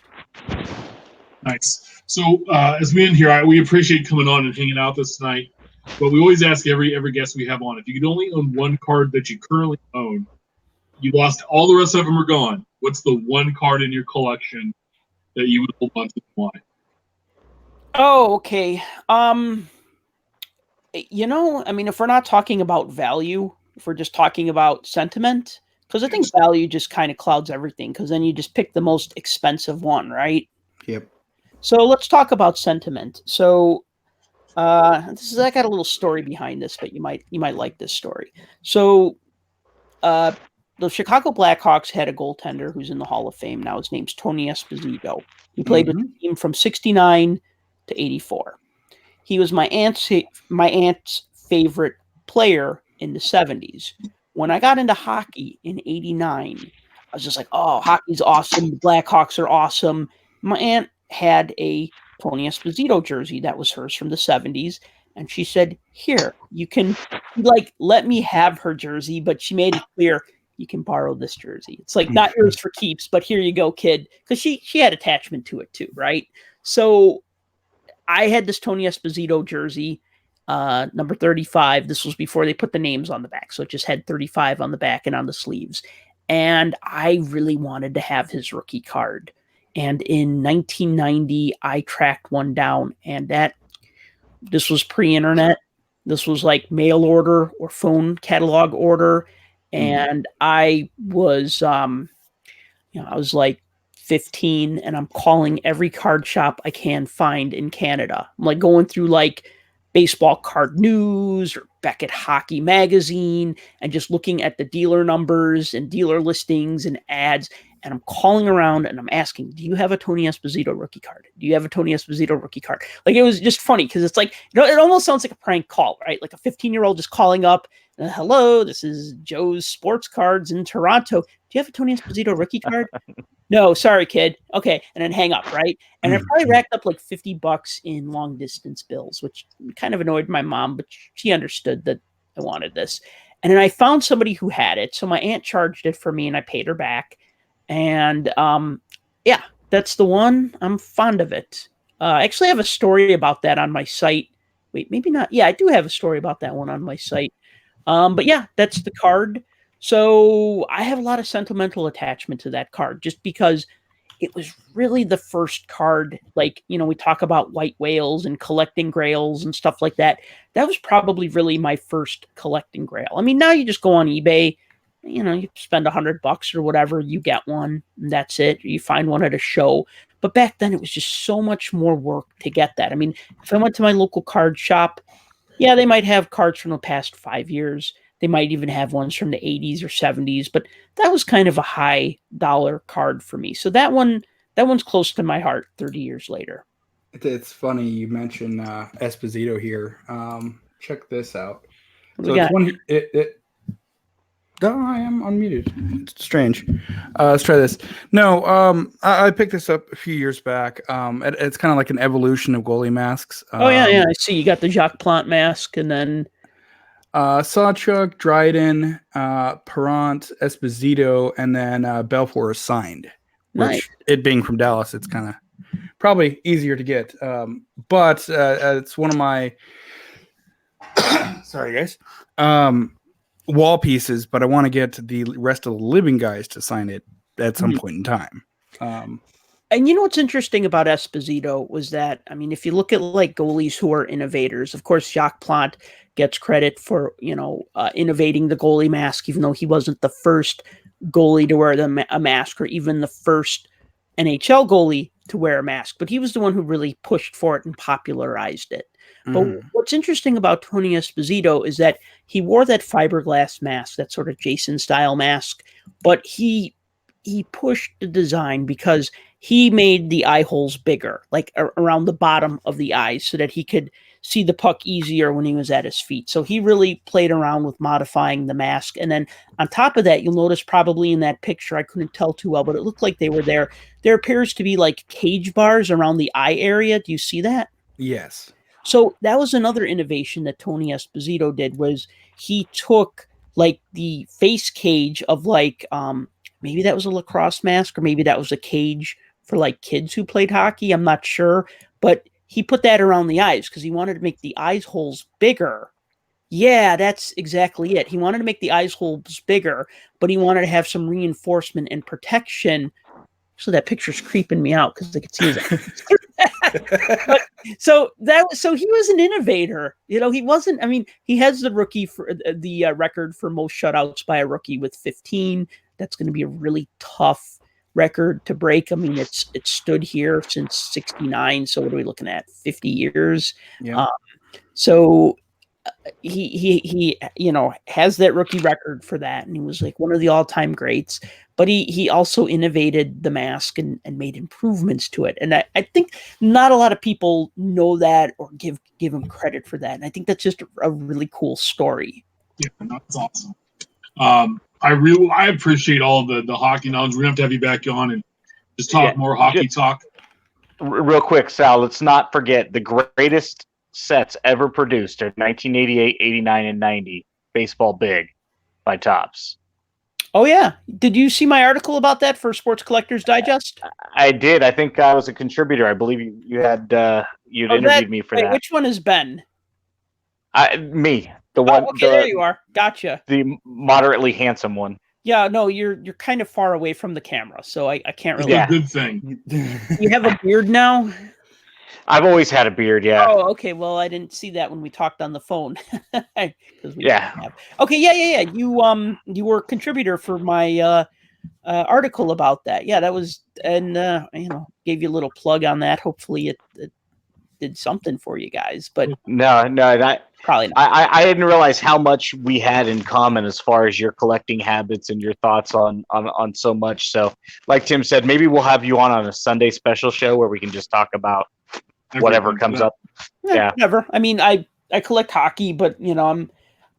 Nice. So as we end here, we appreciate coming on and hanging out this night. But we always ask every guest we have on, if you could only own one card that you currently own, you lost all the rest of them are gone. What's the one card in your collection that you would hold on to and why? Oh, okay. If we're not talking about value, if we're just talking about sentiment, because I think value just kind of clouds everything, because then you just pick the most expensive one, right? Yep. So let's talk about sentiment. So I got a little story behind this, but you might like this story. So the Chicago Blackhawks had a goaltender who's in the Hall of Fame now. His name's Tony Esposito. He played with the team from 69 to 84. He was my aunt's favorite player in the 70s. When I got into hockey in 89, I was just like, oh, hockey's awesome. The Blackhawks are awesome. My aunt had a Tony Esposito jersey that was hers from the 70s. And she said, here, you can let me have her jersey, but she made it clear, you can borrow this jersey. It's like not yours for keeps, but here you go, kid. Because she had attachment to it too, right? So I had this Tony Esposito jersey, number 35. This was before they put the names on the back. So it just had 35 on the back and on the sleeves. And I really wanted to have his rookie card. And in 1990, I tracked one down, and this was pre-internet. This was like mail order or phone catalog order. And I was, I was like 15, and I'm calling every card shop I can find in Canada. I'm like going through like Baseball Card News or Beckett Hockey Magazine and just looking at the dealer numbers and dealer listings and ads. And I'm calling around and I'm asking, do you have a Tony Esposito rookie card? Do you have a Tony Esposito rookie card? Like, it was just funny because it's like, it almost sounds like a prank call, right? Like a 15-year-old just calling up, hello, this is Joe's Sports Cards in Toronto. Do you have a Tony Esposito rookie card? No, sorry, kid. Okay. And then hang up, right? And I probably racked up like $50 in long distance bills, which kind of annoyed my mom, but she understood that I wanted this. And then I found somebody who had it. So my aunt charged it for me and I paid her back. And yeah, that's the one. I'm fond of it. I actually have a story about that on my site. Wait, maybe not. Yeah, I do have a story about that one on my site. But yeah, that's the card. So I have a lot of sentimental attachment to that card just because it was really the first card. Like, we talk about white whales and collecting grails and stuff like that. That was probably really my first collecting grail. I mean, now you just go on eBay, you spend $100 or whatever, you get one, and that's it. You find one at a show. But back then it was just so much more work to get that. I mean, if I went to my local card shop, yeah, they might have cards from the past 5 years. They might even have ones from the 80s or 70s, but that was kind of a high dollar card for me. So that one's close to my heart 30 years later. It's funny you mentioned Esposito here. Check this out. So it's one. No, I am unmuted. It's strange. Let's try this. No, I picked this up a few years back. It's kind of like an evolution of goalie masks. Yeah. I see. You got the Jacques Plante mask, and then Sawchuk, Dryden, Perrant, Esposito, and then Belfour is signed. Nice. Which, it being from Dallas, it's kind of probably easier to get. But it's one of my sorry guys. Wall pieces, but I want to get the rest of the living guys to sign it at some point in time. And what's interesting about Esposito was that, I mean, if you look at like goalies who are innovators, of course, Jacques Plante gets credit for, innovating the goalie mask, even though he wasn't the first goalie to wear a mask or even the first NHL goalie to wear a mask, but he was the one who really pushed for it and popularized it. But what's interesting about Tony Esposito is that he wore that fiberglass mask, that sort of Jason style mask, but he pushed the design because he made the eye holes bigger, like around the bottom of the eyes, so that he could see the puck easier when he was at his feet. So he really played around with modifying the mask. And then on top of that, you'll notice probably in that picture, I couldn't tell too well, but it looked like they were there. There appears to be like cage bars around the eye area. Do you see that? Yes. So that was another innovation that Tony Esposito did, was he took like the face cage of like, maybe that was a lacrosse mask or maybe that was a cage for like kids who played hockey. I'm not sure, but he put that around the eyes because he wanted to make the eyes holes bigger. Yeah, that's exactly it. He wanted to make the eyes holes bigger, but he wanted to have some reinforcement and protection. So that picture's creeping me out because I could see his So he was an innovator. He wasn't. I mean, he has the rookie for the record for most shutouts by a rookie with 15. That's going to be a really tough record to break. I mean, it's stood here since '69. So what are we looking at? 50 years. Yeah. So he has that rookie record for that, and he was like one of the all-time greats. But he also innovated the mask and made improvements to it. And I think not a lot of people know that or give him credit for that. And I think that's just a really cool story. Yeah, that's awesome. I appreciate all the hockey knowledge. We're gonna have to have you back on and just talk more hockey talk. Real quick, Sal, let's not forget the greatest sets ever produced are 1988, 89, and 90. Baseball Big by Topps. Oh, yeah. Did you see my article about that for Sports Collectors Digest? I did. I think I was a contributor. I believe you had you'd interviewed me for that. Which one is Ben? Me. The one. Okay, there you are. Gotcha. The moderately handsome one. Yeah, no, you're kind of far away from the camera, so I can't really. Yeah, good thing. You have a beard now? I've always had a beard, yeah. Oh, okay. Well, I didn't see that when we talked on the phone. Yeah. Okay, yeah. You were a contributor for my article about that. Yeah, that was, and gave you a little plug on that. Hopefully it did something for you guys, but No, that probably not. I didn't realize how much we had in common as far as your collecting habits and your thoughts on so much. So, like Tim said, maybe we'll have you on a Sunday special show where we can just talk about whatever comes up. Yeah. Never. I mean, I collect hockey, but I'm a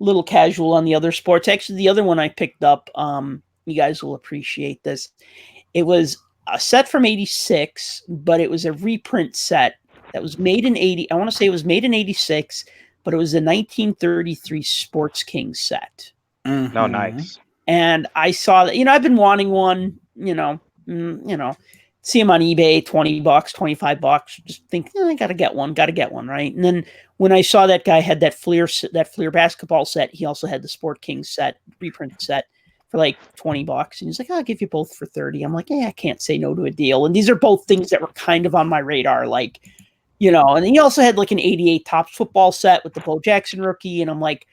little casual on the other sports. Actually, the other one I picked up, you guys will appreciate this. It was a set from '86, but it was a reprint set that was made in '80. I want to say it was made in '86, but it was a 1933 Sports King set. Mm-hmm. Oh, nice. And I saw that. I've been wanting one. See them on eBay, $20, $25. Just think, I gotta get one, right? And then when I saw that guy had that Fleer basketball set, he also had the Sport King set, reprint set for like $20. And he's like, I'll give you both for 30. I'm like, I can't say no to a deal. And these are both things that were kind of on my radar, like, and then he also had like an '88 Topps football set with the Bo Jackson rookie. And I'm like,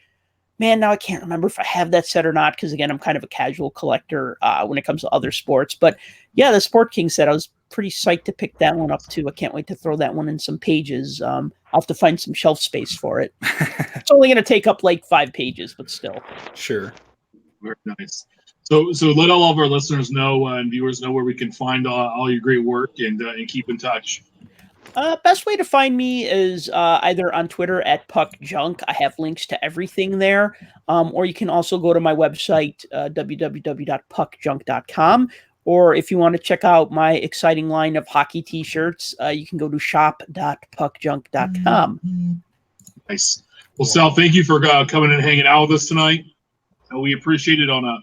man, now I can't remember if I have that set or not, because again, I'm kind of a casual collector when it comes to other sports. But yeah, the Sport King set, I was pretty psyched to pick that one up too. I can't wait to throw that one in some pages. I'll have to find some shelf space for it. It's only going to take up like 5 pages, but still. Sure. Very nice. So let all of our listeners know and viewers know where we can find all your great work and keep in touch. Best way to find me is either on Twitter at PuckJunk. I have links to everything there. Or you can also go to my website, www.puckjunk.com. Or if you want to check out my exciting line of hockey t-shirts, you can go to shop.puckjunk.com. Nice. Well, Sal, thank you for coming and hanging out with us tonight. We appreciate it on a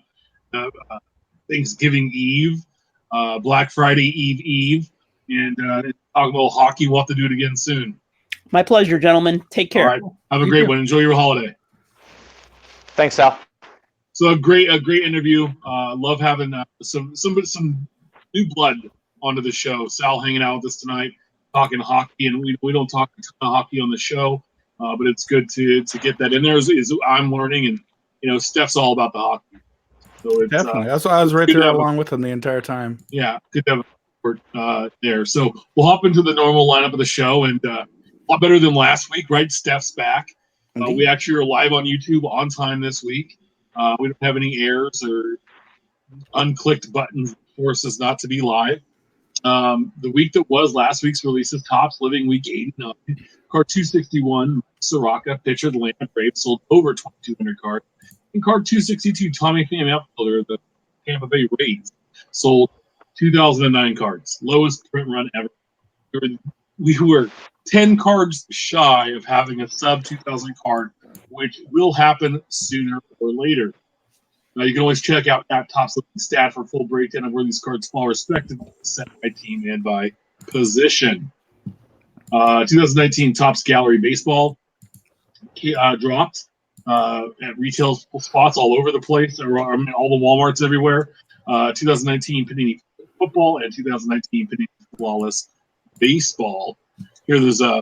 Thanksgiving Eve, Black Friday Eve, and talk about hockey. We'll have to do it again soon. My pleasure, gentlemen. Take care. All right. Have a great one. Enjoy your holiday. Thanks, Sal. So a great interview. Love having some new blood onto the show. Sal hanging out with us tonight, talking hockey, and we don't talk a ton of hockey on the show, but it's good to get that in there. Is I'm learning, and Steph's all about the hockey. So it's, definitely, that's why I was right there along with him the entire time. Yeah, good to have there. So we'll hop into the normal lineup of the show, and a lot better than last week, right? Steph's back. We actually are live on YouTube on time this week. We don't have any errors or unclicked buttons that force us not to be live. The week that was last week's release is Topps Living Week 89. Card 261, Soraka, pitcher of the Atlanta Braves, sold over 2,200 cards. And card 262, Tommy Pham, outfielder of the Tampa Bay Rays, sold 2,009 cards. Lowest print run ever. We were 10 cards shy of having a sub 2,000 card, which will happen sooner or later. You can always check out that Topps Living stat for full breakdown of where these cards fall, respectively, set by team and by position. 2019 Topps Gallery Baseball dropped at retail spots all over the place, all the Walmarts everywhere. 2019 Panini Football and 2019 Panini Flawless Baseball. Here there's a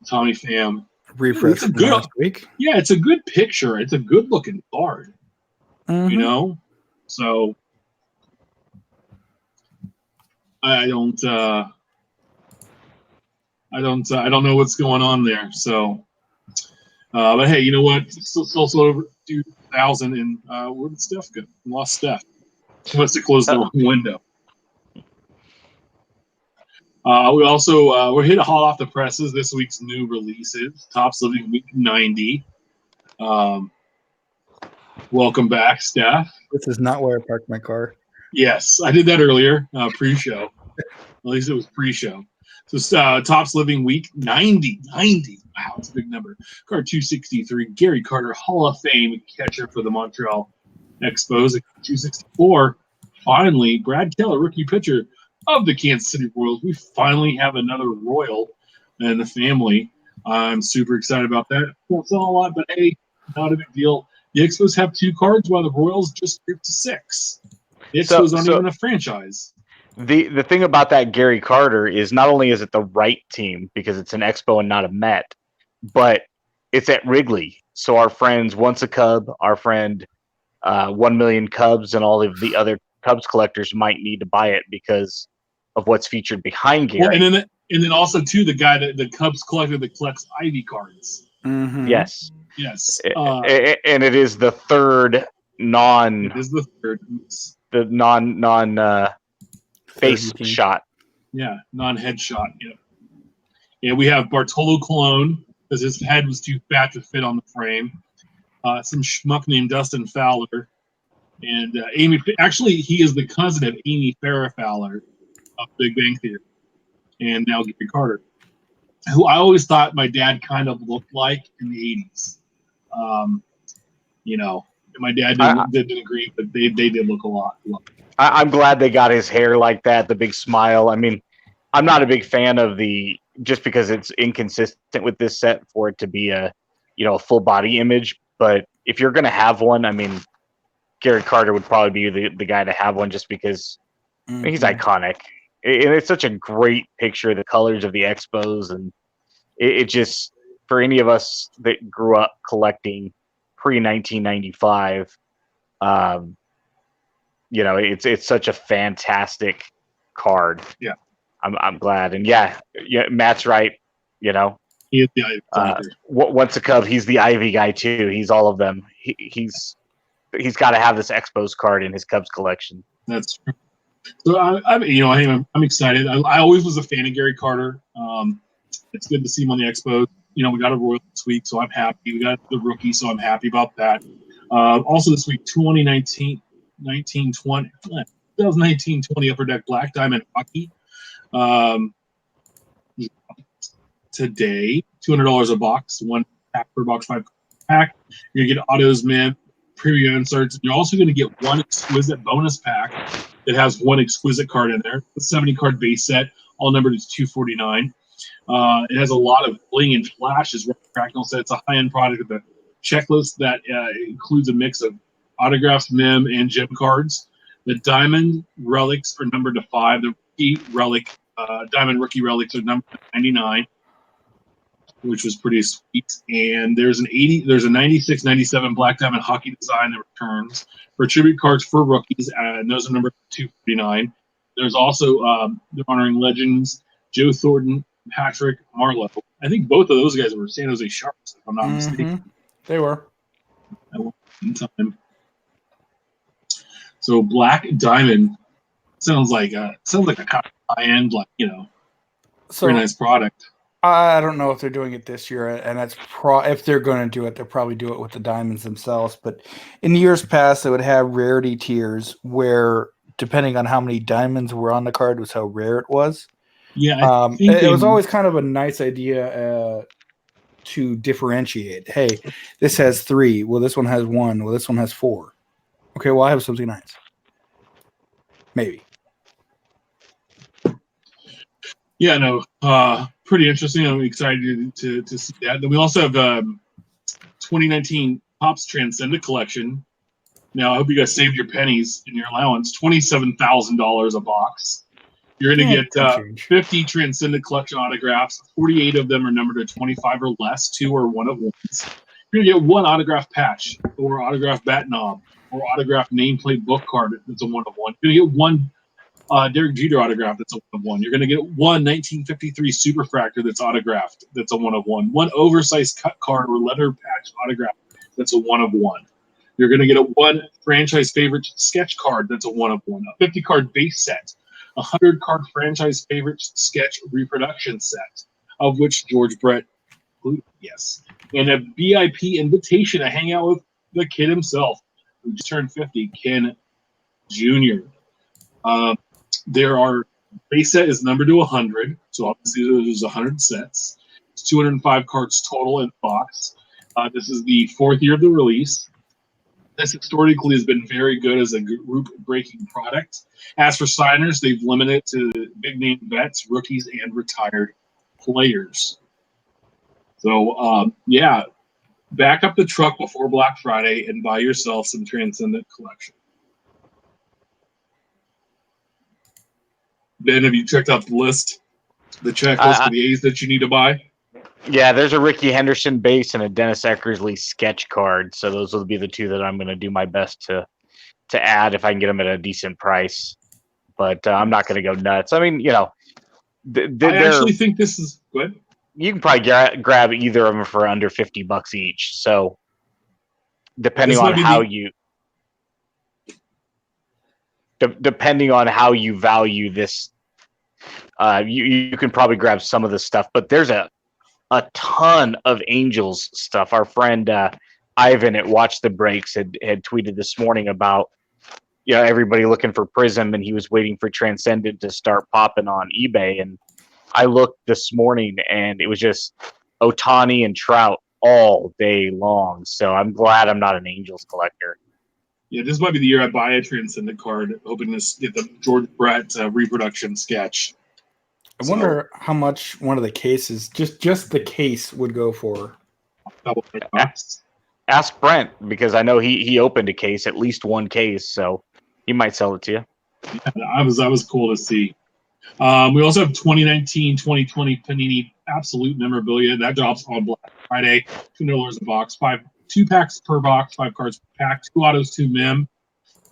Tommy Pham refresh from last week. Yeah, it's a good picture. It's a good looking card. Mm-hmm. So I don't know what's going on there. So, but hey, you know what? It's also over 2,000, and where did Steph go? We lost Steph. She must have closed the wrong window. We also we're hit hot off the presses. This week's new releases: Topps Living Week 90. Welcome back, Steph. This is not where I parked my car. Yes, I did that earlier, pre-show. At least it was pre-show. So Topps Living Week 90. Wow, it's a big number. Card 263, Gary Carter, Hall of Fame catcher for the Montreal Expos. At 264, finally, Brad Keller, rookie pitcher of the Kansas City Royals. We finally have another Royal in the family. I'm super excited about that. Won't sell a lot, but hey, not a big deal. The Expos have 2 cards, while the Royals just moved to 6. The Expos aren't even a franchise. The thing about that Gary Carter is not only is it the right team because it's an Expo and not a Met, but it's at Wrigley. So our friends, Once a Cub, our friend 1 Million Cubs, and all of the other Cubs collectors might need to buy it because of what's featured behind Gary. Well, and And then also too, the guy that the Cubs collector that collects Ivy cards. Mhm. Yes. Yes. And it is the third It is the third. Face team. shot. Yeah, non-headshot. Yeah. And we have Bartolo Colon because his head was too fat to fit on the frame. Some schmuck named Dustin Fowler. And Amy, actually, he is the cousin of Amy Farrah Fowler of Big Bang Theory. And now Gary Carter, who I always thought my dad kind of looked like in the 80s. My dad didn't agree, but they did look a lot. I'm glad they got his hair like that, the big smile. I mean, I'm not a big fan of just because it's inconsistent with this set for it to be a full body image. But if you're going to have one, I mean, Gary Carter would probably be the guy to have one just because he's iconic. And it's such a great picture, the colors of the Expos. And it just, for any of us that grew up collecting pre-1995, it's such a fantastic card. Yeah. I'm glad. And yeah, Matt's right. He is the Ivy collector. Once a Cub, he's the Ivy guy too. He's all of them. He's got to have this Expos card in his Cubs collection. That's true. So I'm excited. I always was a fan of Gary Carter. It's good to see him on the Expos. We got a Royal this week, so I'm happy. We got the rookie, so I'm happy about that. Also this week, 2019-20 Upper Deck Black Diamond Hockey. Today, $200 a box, 1 pack per box, 5 pack. You're going to get autos, man, premium inserts. You're also going to get one exquisite bonus pack that has one exquisite card in there. The 70-card base set, all numbered is $249. It has a lot of bling and flash, as Cracknell said. It's a high-end product with a checklist that includes a mix of autographs, mem, and gem cards. The diamond relics are numbered to 5. The rookie relic, diamond rookie relics are numbered to 99, which was pretty sweet. And there's a 96, 97 Black Diamond hockey design that returns for tribute cards for rookies, and those are numbered to 249. There's also they're honoring legends Joe Thornton, Patrick Marleau. I think both of those guys were San Jose Sharks, if I'm not mistaken. They were. At one time. So Black Diamond sounds like a kind of high-end, very nice product. I don't know if they're doing it this year, and that's if they're going to do it, they'll probably do it with the diamonds themselves. But in years past, they would have rarity tiers where, depending on how many diamonds were on the card, was how rare it was. Yeah, it was always kind of a nice idea to differentiate. Hey, this has 3. Well, this one has 1. Well, this one has 4. Okay, well, I have something nice. Maybe. Yeah, no, pretty interesting. I'm excited to see that. Then we also have 2019 Topps Transcendent Collection. Now, I hope you guys saved your pennies in your allowance. $27,000 a box. You're going to get 50 Transcendent Collection autographs. 48 of them are numbered to 25 or less. 2 are one of ones. You're going to get 1 autograph patch or autograph bat knob or autograph nameplate book card that's a one of one. You're going to get 1 Derek Jeter autograph that's a one of one. You're going to get 1 1953 Superfractor that's autographed that's a one of one. 1 oversized cut card or letter patch autograph that's a one of one. You're going to get a 1 franchise favorite sketch card that's a one of one. A 50 card base set. 100 card franchise favorite sketch reproduction set, of which George Brett included, yes. And a VIP invitation to hang out with the kid himself, who just turned 50, Ken Jr. Base set is numbered to 100, so obviously there's 100 sets. It's 205 cards total in the box. This is the 4th year of the release. This historically has been very good as a group-breaking product. As for signers, they've limited it to big-name vets, rookies, and retired players. So, back up the truck before Black Friday and buy yourself some Transcendent Collection. Ben, have you checked out the list, the checklist for the A's that you need to buy? Yeah, there's a Ricky Henderson base and a Dennis Eckersley sketch card. So those will be the 2 that I'm going to do my best to add if I can get them at a decent price. But I'm not going to go nuts. I mean, I actually think this is good. You can probably grab either of them for under $50 each. So depending on how you value this, you can probably grab some of the stuff. But there's a ton of Angels stuff. Our friend Ivan at Watch the Breaks had tweeted this morning about everybody looking for Prizm, and he was waiting for Transcendent to start popping on eBay. And I looked this morning, and it was just Ohtani and Trout all day long. So I'm glad I'm not an Angels collector. Yeah, this might be the year I buy a Transcendent card, hoping to get the George Brett reproduction sketch. I wonder how much one of the cases, just the case, would go for. Ask Brent, because I know he opened a case, at least one case, so he might sell it to you. Yeah, that was cool to see. We also have 2019-2020 Panini Absolute Memorabilia. That drops on Black Friday. $2 a box, 2 packs per box, 5 cards per pack, 2 autos, 2 mem.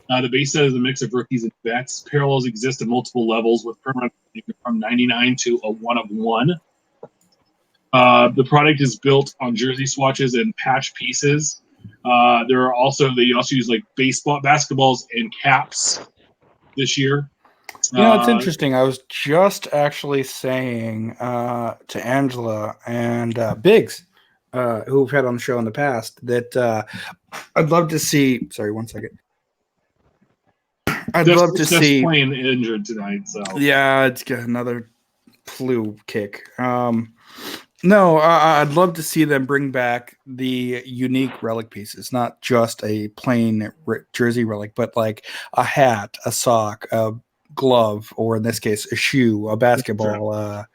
The base set is a mix of rookies and vets. Parallels exist at multiple levels, with permanent from 99 to a 1 of 1. The product is built on jersey swatches and patch pieces. They also use like basketballs and caps this year. It's interesting. I was just actually saying to Angela and Biggs, who we've had on the show in the past, that I'd love to see. Sorry, 1 second. I'd love to see. Playing injured tonight, so yeah, it's got another flu kick. No, I'd love to see them bring back the unique relic pieces, not just a plain jersey relic, but like a hat, a sock, a glove, or in this case, a shoe, a basketball,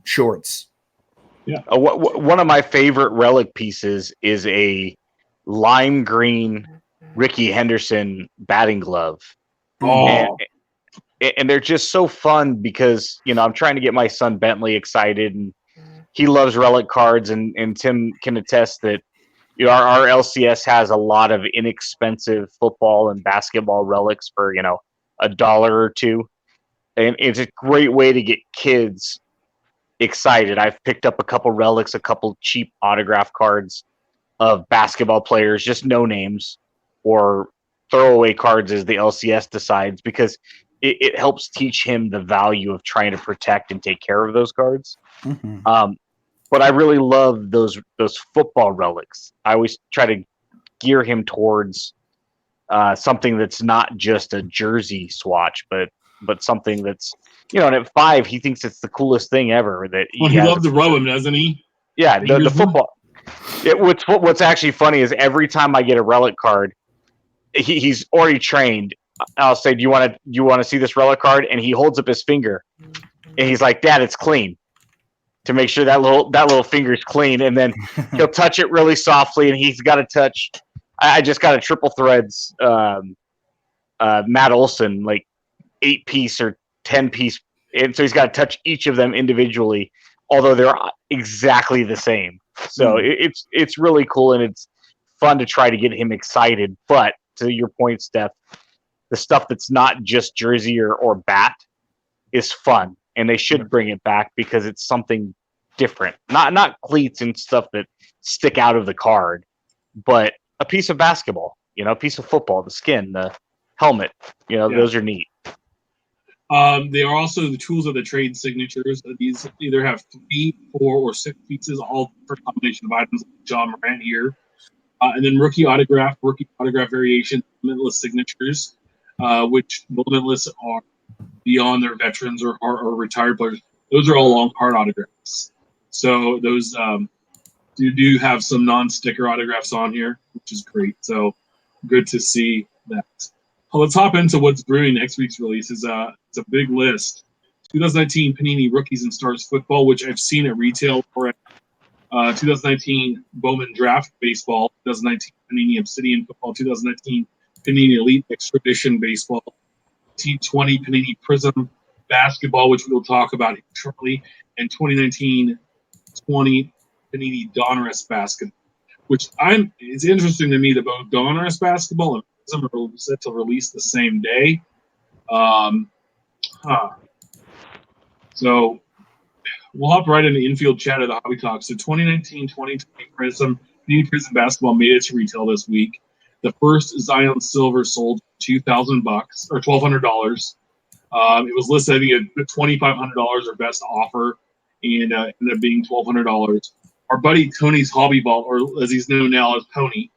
shorts. Yeah. One of my favorite relic pieces is a lime green Ricky Henderson batting glove. Oh. And they're just so fun because, I'm trying to get my son Bentley excited, and he loves relic cards, and Tim can attest that our LCS has a lot of inexpensive football and basketball relics for $1 or $2, and it's a great way to get kids excited. I've picked up a couple relics, a couple cheap autograph cards of basketball players, just no names, or throwaway cards as the LCS decides, because it helps teach him the value of trying to protect and take care of those cards. Mm-hmm. But I really love those football relics. I always try to gear him towards something that's not just a jersey swatch, but something that's, and at 5, he thinks it's the coolest thing ever. That he loves to rub him, doesn't he? Yeah, the football. What's actually funny is every time I get a relic card, he's already trained. I'll say, do you want to see this relic card? And he holds up his finger, and he's like, "Dad, it's clean." To make sure that little finger is clean, and then he'll touch it really softly, and he's got to touch. I just got a triple threads Matt Olson, like 8-piece or 10-piece, and so he's got to touch each of them individually, although they're exactly the same. So it's really cool, and it's fun to try to get him excited. But to your point, Steph, the stuff that's not just jersey or bat is fun, and they should bring it back because it's something different. Not cleats and stuff that stick out of the card, but a piece of basketball, a piece of football, the skin, the helmet, those are neat. They are also the tools of the trade signatures. These either have 3, 4, or 6 pieces, all for a combination of items, like John Morant here. And then rookie autograph variation, limitless signatures, which limitless are beyond their veterans or retired players. Those are all long card autographs. So those do have some non-sticker autographs on here, which is great. So good to see that. Well, let's hop into what's brewing. Next week's release is it's a big list. 2019 Panini Rookies and Stars Football, which I've seen at retail for 2019 Bowman Draft Baseball, 2019 Panini Obsidian Football, 2019 Panini Elite Extradition Baseball, T20 Panini Prizm Basketball, which we'll talk about shortly, and 2019-20 Panini Donruss Basketball, which it's interesting to me that both Donruss Basketball and Prizm are set to release the same day. So we'll hop right into Infield chat of the Hobby Talk. So 2019-2020 Prizm, Panini Prizm basketball made it to retail this week. The first Zion Silver sold $2,000 or $1,200. It was listed, I think, at $2,500 or best offer, and ended up being $1,200. Our buddy Tony's Hobby Ball, or as he's known now as Pony's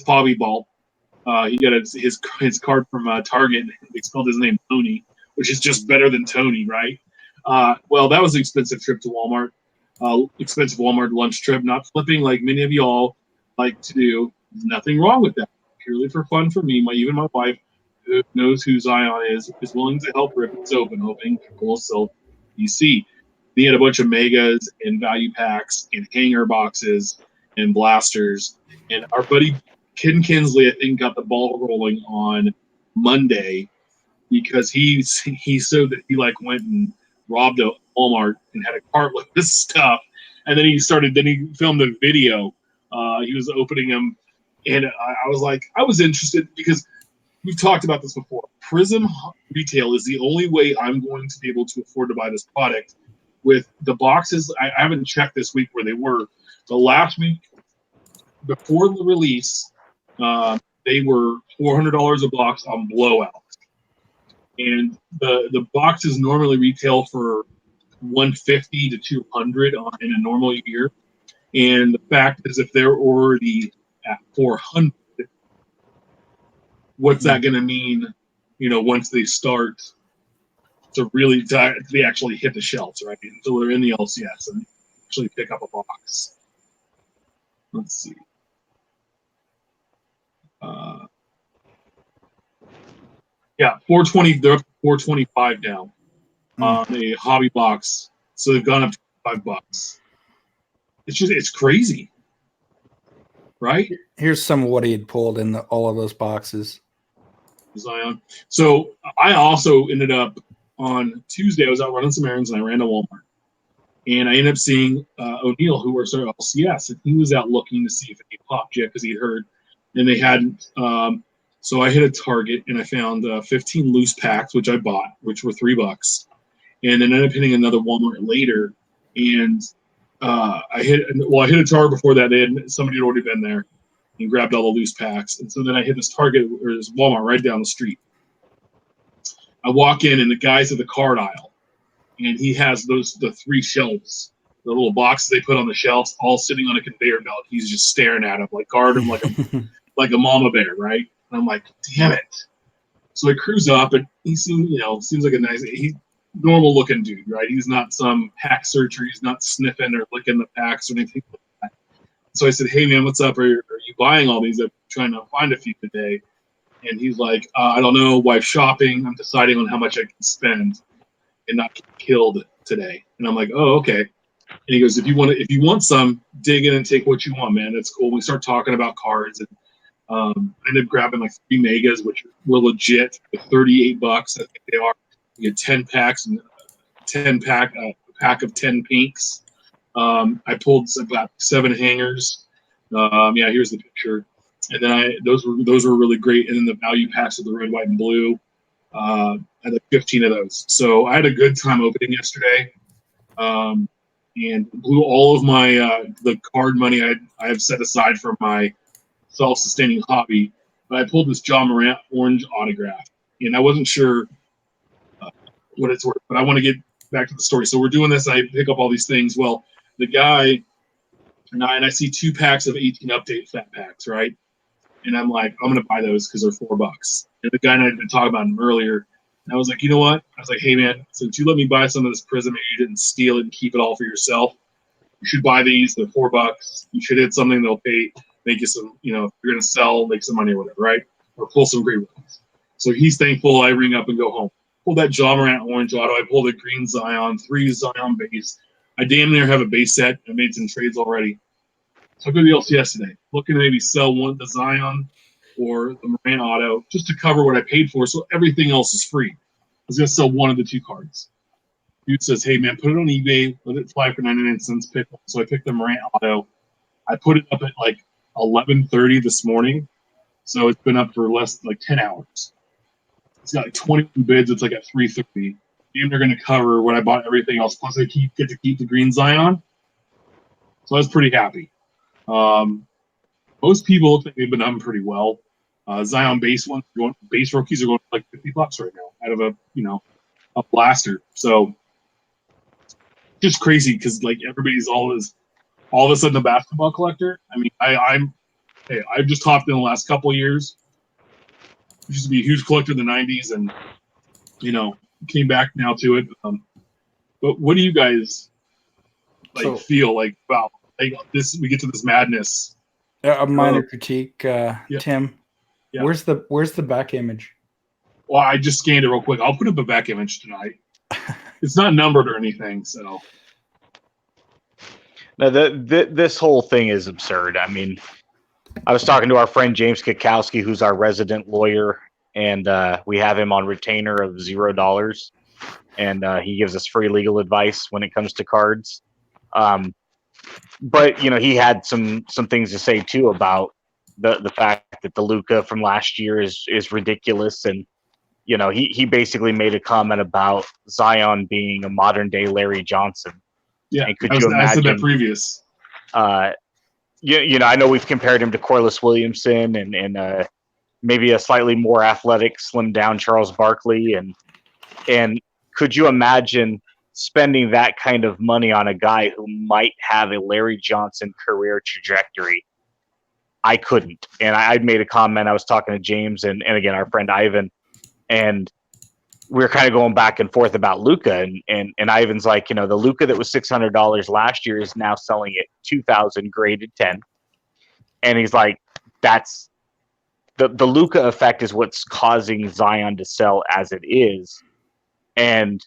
Hobby Ball, he got his card from Target. They spelled his name Tony, which is just better than Tony, right? Well, that was an expensive trip to Walmart, expensive Walmart lunch trip, not flipping like many of y'all like to do. Nothing wrong with that. Purely for fun for me. Even my wife, who knows who Zion is willing to help rip it open, hoping people will sell DC. He had a bunch of megas and value packs and hanger boxes and blasters. And our buddy Ken Kinsley, I think, got the ball rolling on Monday because he said that he went and robbed a Walmart and had a cart with this stuff. And then he filmed a video. He was opening them. And I was interested because we've talked about this before. Prizm retail is the only way I'm going to be able to afford to buy this product. With the boxes, I haven't checked this week where they were. The last week, before the release, they were $400 a box on blowout. And the boxes normally retail for $150 to $200 in a normal year. And the fact is, if they're already at $400, what's that going to mean? Once they start to really they actually hit the shelves, right? Until they're in the LCS and actually pick up a box. Let's see. Yeah, 420. They're up to 425 now on a hobby box. So they've gone up to $5. It's crazy, right? Here's some of what he had pulled in all of those boxes. Zion. So I also ended up on Tuesday. I was out running some errands and I ran to Walmart, and I ended up seeing O'Neill, who works at LCS, and he was out looking to see if it popped yet because he heard, and they hadn't. So I hit a Target and I found 15 loose packs, which I bought, which were $3, and then ended up hitting another Walmart later, and I hit a Target before that. Somebody had already been there and grabbed all the loose packs, and so then I hit this Target or this Walmart right down the street. I walk in and the guy's at the card aisle, and he has the 3 shelves, the little boxes they put on the shelves, all sitting on a conveyor belt. He's just staring at them, guard him like a mama bear, right? And I'm like, damn it. So I cruise up, and he seems like a nice, normal looking dude, right? He's not some pack searcher. He's not sniffing or licking the packs or anything like that. So I said, hey man, what's up? Are you buying all these? I'm trying to find a few today. And he's like, I don't know, wife shopping. I'm deciding on how much I can spend and not get killed today. And I'm like, oh, okay. And he goes, if you want some, dig in and take what you want, man. That's cool. We start talking about cards, and I ended up grabbing 3 megas, which were legit, $38. I think they are. You get 10 packs and a pack of 10 pinks. I pulled about 7 hangers. Yeah, here's the picture. And then those were really great. And then the value packs of the red, white, and blue. I had 15 of those. So I had a good time opening yesterday. And blew all of my the card money I have set aside for my self-sustaining hobby. But I pulled this John Morant orange autograph, and I wasn't sure what it's worth. But I want to get back to the story. So we're doing this. I pick up all these things. Well, the guy and I see 2 packs of 18 update fat packs, right? And I'm like, I'm going to buy those because they're $4. And the guy and I had been talking about them earlier. And I was like, you know what? I was like, hey, man, since you let me buy some of this Prizm and you didn't steal it and keep it all for yourself, you should buy these. They're $4. You should hit something they'll make you some, if you're going to sell, make some money or whatever, right? Or pull some great ones. So he's thankful. I ring up and go home. Pull that John Morant orange auto. I pull the green Zion, 3 Zion base. I damn near have a base set. I made some trades already. So I go to the LCS today, looking to maybe sell the Zion or the Morant auto just to cover what I paid for, so everything else is free. I was going to sell one of the 2 cards. Dude says, hey, man, put it on eBay, let it fly for 99 cents, pick one. So I picked the Morant auto. I put it up at 11:30 this morning, so it's been up for less than 10 hours. It's got 21 bids. It's at 3:30, and they're going to cover what I bought everything else. Plus, I get to keep the green Zion, so I was pretty happy. Most people look like they've been done pretty well. Zion base rookies are going for like $50 right now out of a blaster. So just crazy because like everybody's all of a sudden a basketball collector. I mean, I've just hopped in the last couple of years. I used to be a huge collector in the '90s, and came back now to it. But what do you guys feel like about this? We get to this madness. A minor critique, Tim. Yeah. Where's the back image? Well, I just scanned it real quick. I'll put up a back image tonight. It's not numbered or anything, so. Now, this whole thing is absurd. I mean, I was talking to our friend James Kikowski, who's our resident lawyer, and we have him on retainer of $0, and he gives us free legal advice when it comes to cards. But he had some things to say too about the fact that the Luka from last year is ridiculous, and he basically made a comment about Zion being a modern day Larry Johnson. Yeah, and could you imagine? I said that previous. I know we've compared him to Corliss Williamson and maybe a slightly more athletic, slimmed down Charles Barkley, and could you imagine spending that kind of money on a guy who might have a Larry Johnson career trajectory? I couldn't. And I made a comment. I was talking to James and again, our friend Ivan, and we were kind of going back and forth about Luka. And Ivan's like, the Luka that was $600 last year is now selling at $2,000 graded 10. And he's like, that's the Luka effect is what's causing Zion to sell as it is. And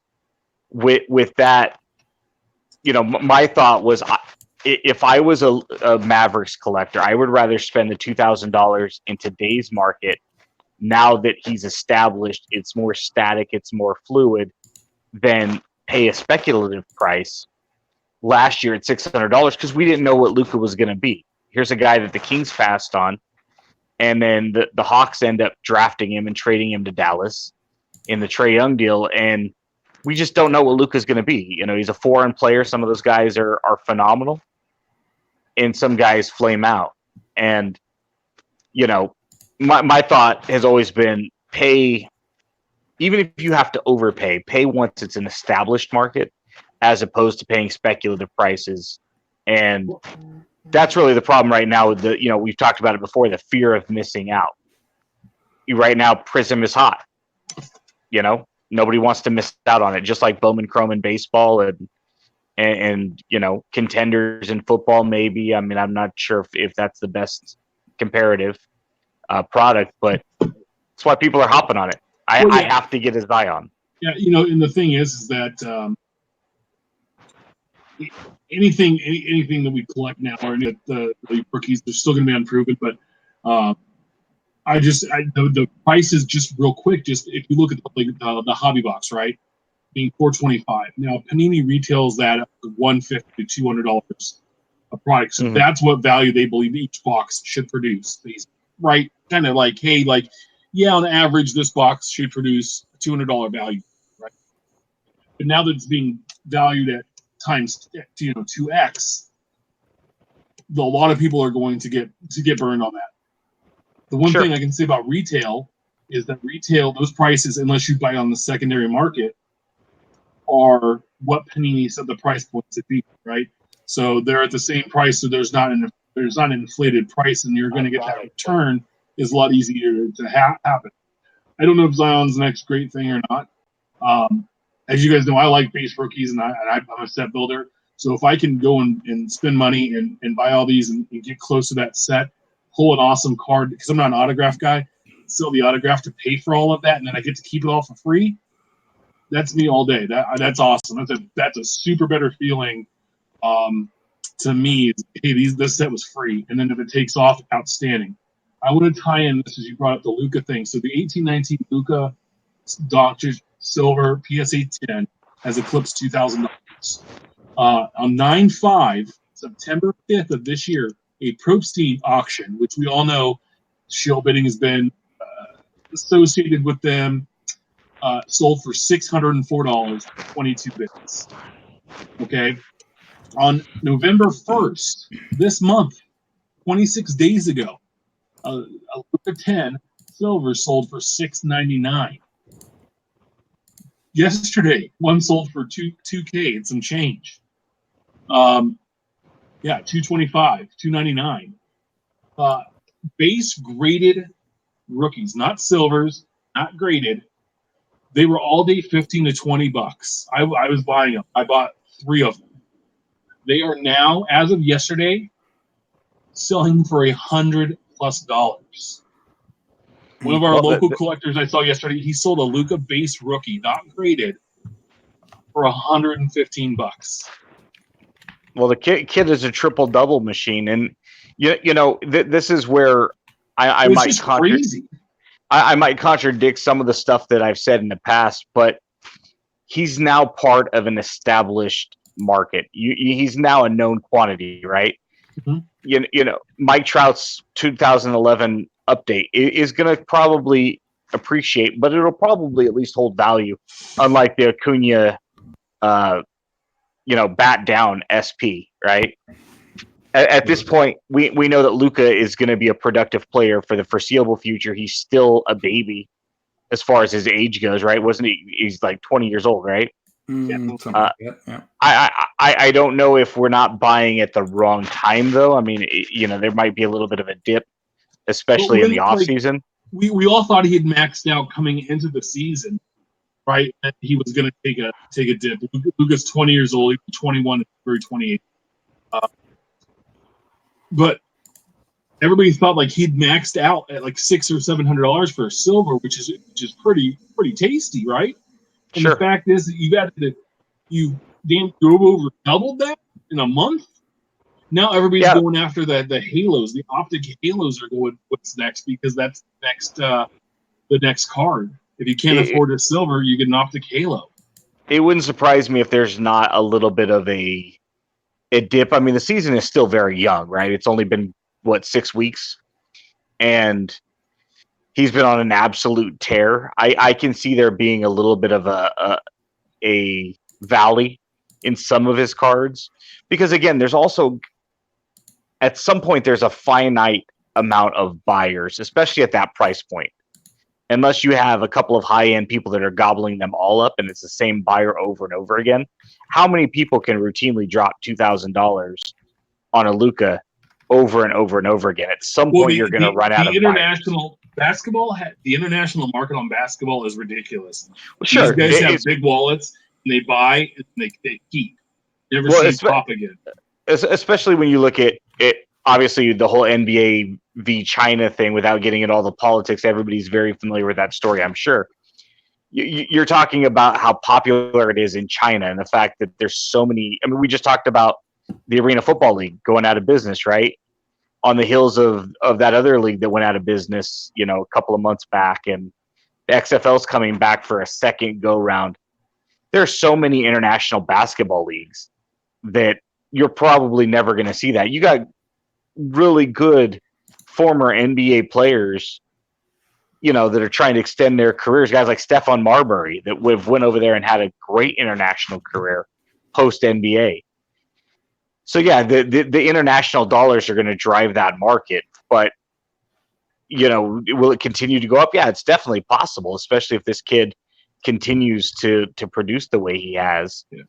with that, my thought was, if I was a Mavericks collector, I would rather spend the $2,000 in today's market. Now that he's established, it's more static, it's more fluid, than pay a speculative price last year at $600 because we didn't know what Luka was going to be. Here's a guy that the Kings passed on, and then the Hawks end up drafting him and trading him to Dallas in the Trae Young deal, and we just don't know what Luka's going to be. He's a foreign player. Some of those guys are phenomenal, and some guys flame out. And, my thought has always been pay, even if you have to overpay, pay once it's an established market as opposed to paying speculative prices. And that's really the problem right now with we've talked about it before, the fear of missing out. Right now, Prizm is hot. Nobody wants to miss out on it, just like Bowman Chrome in baseball and contenders in football, maybe. I mean, I'm not sure if that's the best comparative product, but that's why people are hopping on it. I have to get a Zion. Yeah, and the thing is that anything that we collect now, or the rookies, they're still going to be unproven, but the price is just real quick. Just if you look at the hobby box, right, being $425. Now Panini retails that at $150 to $200 a product, so that's what value they believe each box should produce. Right, kind of like, hey, on average, this box should produce a $200 value, right? But now that it's being valued at times 2x, a lot of people are going to get burned on that. The one thing I can say about retail is that those prices, unless you buy on the secondary market, are what Panini said the price points to be, right? So they're at the same price, so there's not an inflated price, and you're going to get that return is a lot easier to happen. I don't know if Zion's the next great thing or not. As you guys know, I like base rookies, and I'm a set builder. So if I can go and spend money and buy all these and get close to that set, pull an awesome card, because I'm not an autograph guy, sell the autograph to pay for all of that, and then I get to keep it all for free, that's me all day. That's awesome. That's a super better feeling to me. Hey, this set was free, and then if it takes off, outstanding. I want to tie in this as you brought up the Luka thing. So the 1819 Luka Doctor Silver PSA 10 has eclipsed $2,000. On 9/5, September 5th of this year, a Probstein auction, which we all know shill bidding has been associated with them. sold for $604, 22 bits. Okay. On November 1st, this month, 26 days ago, a Luka 10 silver sold for $699. Yesterday, one sold for 2K and some change. Yeah, 225, 299. Base graded rookies, not silvers, not graded. They were all day $15 to $20. I was buying them. I bought 3 of them. They are now, as of yesterday, selling for $100+. One of our local collectors I saw yesterday, he sold a Luka base rookie, not graded, for $115. Well, the kid is a triple double machine, and this is where I might I might contradict some of the stuff that I've said in the past, but he's now part of an established market. He's now a known quantity, right? Mm-hmm. Mike Trout's 2011 update is going to probably appreciate, but it'll probably at least hold value, unlike the Acuna, bat down SP, right? At this point, we know that Luka is going to be a productive player for the foreseeable future. He's still a baby as far as his age goes, right? Wasn't he? He's like 20 years old, right? Something like that, yeah. I don't know if we're not buying at the wrong time, though. I mean, there might be a little bit of a dip, especially in the off season. We all thought he had maxed out coming into the season, right? And he was going to take a dip. Luka's 20 years old. He's 21, February 28th. But everybody thought like he'd maxed out at like $600 or $700 for a silver, which is pretty tasty, right? And sure. The fact is that you over doubled that in a month. Now everybody's going after the halos, the optic halos are going. What's next? Because that's the next card. If you can't afford a silver, you get an optic halo. It wouldn't surprise me if there's not a little bit of a dip. I mean, the season is still very young, right? It's only been 6 weeks, and he's been on an absolute tear. I can see there being a little bit of a valley in some of his cards, because again, there's also at some point there's a finite amount of buyers, especially at that price point. Unless you have a couple of high-end people that are gobbling them all up and it's the same buyer over and over again. How many people can routinely drop $2,000 on a Luka over and over and over again? At some point, you're going to run out of international basketball. The international market on basketball is ridiculous. Well, sure. These guys have big wallets, and they buy and they keep. Never see pop again. Especially when you look at it, obviously the whole NBA v China thing, without getting into all the politics, everybody's very familiar with that story, I'm sure. You're talking about how popular it is in China and the fact that there's so many. I mean, we just talked about the Arena Football League going out of business, right? On the heels of that other league that went out of business, a couple of months back, and the XFL's coming back for a second go round. There are so many international basketball leagues that you're probably never going to see that. You got really good former NBA players, that are trying to extend their careers. Guys like Stephon Marbury that went over there and had a great international career post NBA. So yeah, the international dollars are going to drive that market, but will it continue to go up? Yeah, it's definitely possible, especially if this kid continues to produce the way he has. Yeah.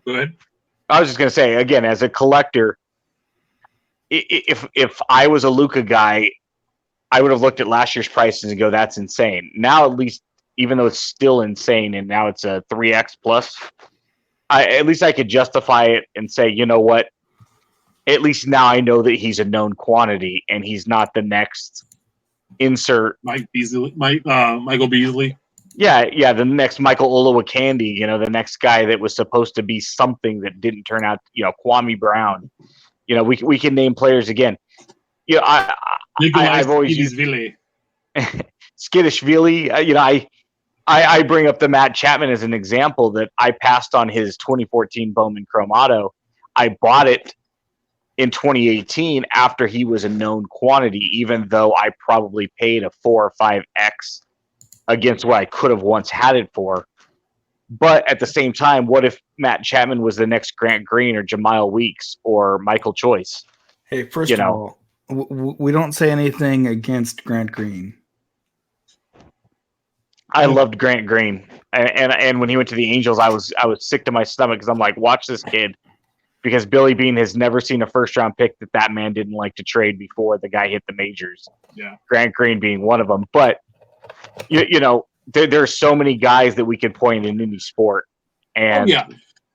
Go ahead. I was just going to say, again, as a collector, if I was a Luka guy, I would have looked at last year's prices and go, that's insane. Now, at least, even though it's still insane and now it's a 3X plus, at least I could justify it and say, you know what? At least now I know that he's a known quantity and he's not the next insert. Michael Beasley. Yeah, the next Michael Olowokandi, the next guy that was supposed to be something that didn't turn out, Kwame Brown. We can name players again. I've always used Skidishvili. I bring up the Matt Chapman as an example that I passed on his 2014 Bowman Chrome Auto. I bought it in 2018 after he was a known quantity, even though I probably paid a 4 or 5x against what I could have once had it for. But at the same time, what if Matt Chapman was the next Grant Green or Jamile Weeks or Michael Choice? Hey, first of all, we don't say anything against Grant Green. I loved Grant Green, and when he went to the Angels, I was sick to my stomach because I'm like, watch this kid, because Billy Beane has never seen a first round pick that man didn't like to trade before the guy hit the majors. Yeah, Grant Green being one of them. But you know, there are so many guys that we could point in any sport, and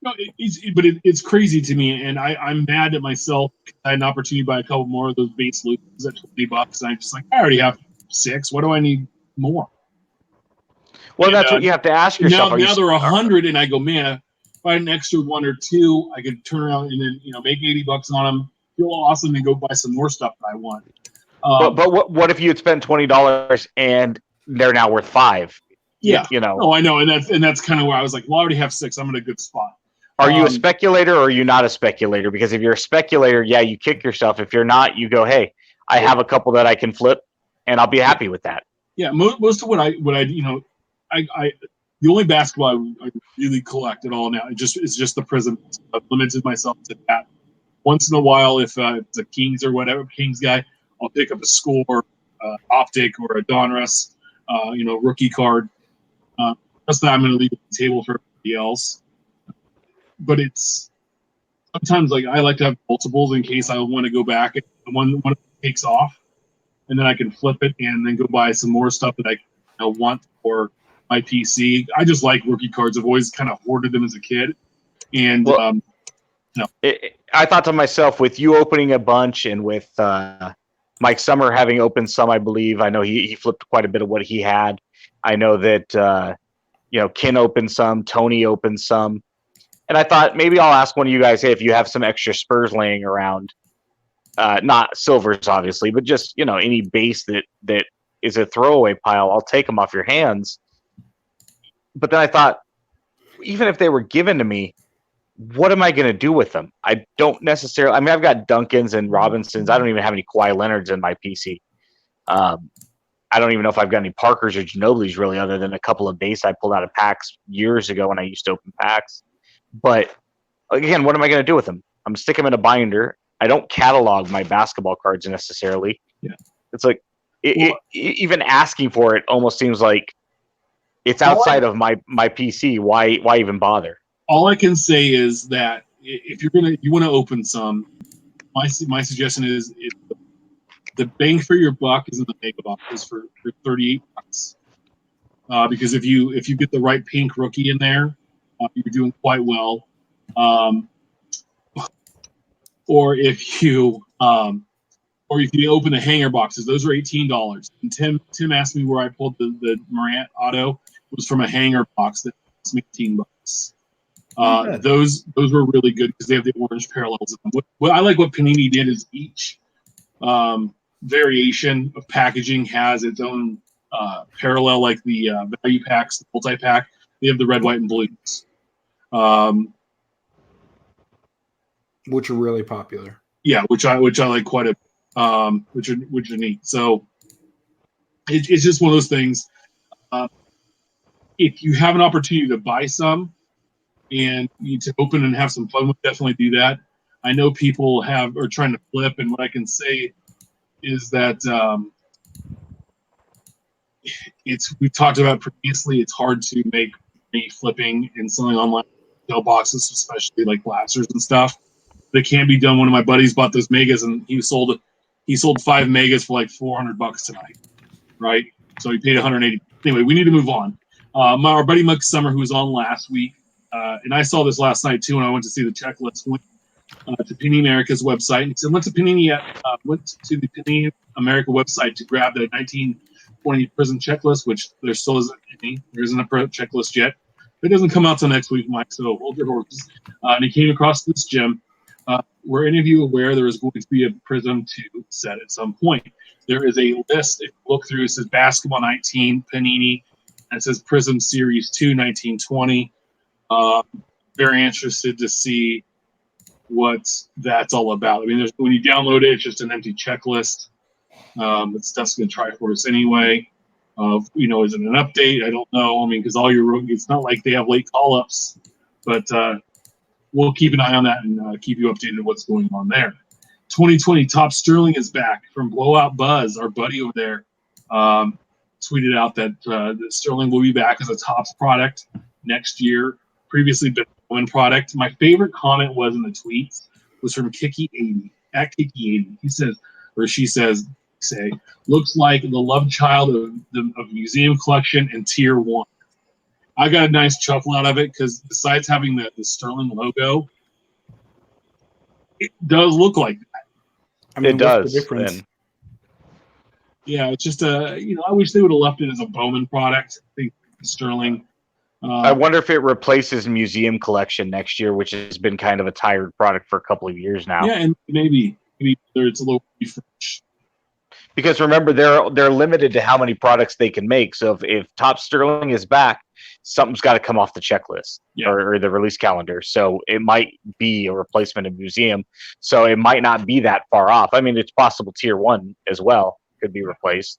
no, it's crazy to me, and I'm mad at myself. I had an opportunity to buy a couple more of those base loops at $20, and I'm just like, I already have 6. What do I need more? Well, that's what you have to ask yourself. Now they're 100, and I go, man, if I had an extra 1 or 2, I could turn around and then make $80 on them, feel awesome, and go buy some more stuff that I want. But what if you had spent $20 and they're now worth $5? Yeah, you know. Oh, I know, and that's kind of where I was like, well, I already have 6. I'm in a good spot. Are you a speculator or are you not a speculator? Because if you're a speculator, yeah, you kick yourself. If you're not, you go, hey, I have a couple that I can flip, and I'll be happy with that. Yeah, most of what I the only basketball I really collect at all now is just the Prizm. I've limited myself to that. Once in a while, if it's a Kings or whatever Kings guy, I'll pick up a Score, Optic, or a Donruss, rookie card. That's that I'm going to leave at the table for everybody else. But it's sometimes like I like to have multiples in case I want to go back and one takes off, and then I can flip it and then go buy some more stuff that I want for my PC. I just like rookie cards. I've always kind of hoarded them as a kid, and I thought to myself, with you opening a bunch and with Mike Summer having opened some, I believe. I know he flipped quite a bit of what he had. I know that Ken opened some, Tony opened some. And I thought maybe I'll ask one of you guys, hey, if you have some extra Spurs laying around, not silvers, obviously, but just, any base that is a throwaway pile, I'll take them off your hands. But then I thought, even if they were given to me, what am I going to do with them? I don't necessarily. I mean, I've got Duncans and Robinsons. I don't even have any Kawhi Leonards in my PC. I don't even know if I've got any Parkers or Ginobili's really, other than a couple of base I pulled out of packs years ago when I used to open packs. But again, what am I going to do with them? I'm going to stick them in a binder. I don't catalog my basketball cards necessarily. Yeah. It's like even asking for it almost seems like it's outside of my PC. Why even bother? All I can say is that if you want to open some, my suggestion is the bang for your buck is in the mega boxes for $38. Because if you get the right pink rookie in there, you're doing quite well. Or if you open the hanger boxes, those are $18. And Tim asked me where I pulled the Morant auto. It was from a hanger box that cost me $18. Those were really good because they have the orange parallels in them. What I like what Panini did is each variation of packaging has its own parallel, like the value packs, the multi-pack. They have the red, white, and blues, which are really popular. Yeah, which I like quite a bit, which are neat. So it's just one of those things. If you have an opportunity to buy some and you need to open and have some fun with, definitely do that. I know people are trying to flip, and what I can say is that we've talked about previously. It's hard to make money flipping and selling online retail boxes, especially like blasters and stuff. That can be done. One of my buddies bought those megas, and he sold 5 megas for like $400 tonight, right? So he paid 180. Anyway, we need to move on. Our buddy Mike Summer, who was on last week, and I saw this last night too when I went to see the checklist, went to Panini America's website, and he said went to the Panini America website to grab the 1920 Prizm checklist, which there still isn't any. There isn't a checklist yet. It doesn't come out till next week, Mike. So hold your horses. And he came across this gem. Were any of you aware there is going to be a Prizm 2 set at some point? There is a list. If you look through, it says Basketball 19 Panini, and it says Prizm Series 2 1920. Very interested to see what that's all about. I mean, when you download it, it's just an empty checklist. It's Dustin going to try for us anyway. Is it an update? I don't know. I mean, because all your it's not like they have late call-ups, but we'll keep an eye on that and keep you updated on what's going on there. 2020 Top Sterling is back from Blowout Buzz. Our buddy over there tweeted out that Sterling will be back as a Topps product next year. Previously been a Bowman product. My favorite comment was in the tweets was from Kiki80 at Kiki80. He says, or she says, looks like the love child of museum collection and tier 1. I got a nice chuckle out of it because besides having the Sterling logo, it does look like that. I mean, it does. What's the difference? And yeah, it's just I wish they would have left it as a Bowman product. I think Sterling. I wonder if it replaces museum collection next year, which has been kind of a tired product for a couple of years now. Yeah, and maybe it's a little refresh. Because remember, they're limited to how many products they can make. So if Top Sterling is back, something's got to come off the checklist or the release calendar. So it might be a replacement of museum. So it might not be that far off. I mean, it's possible tier 1 as well could be replaced.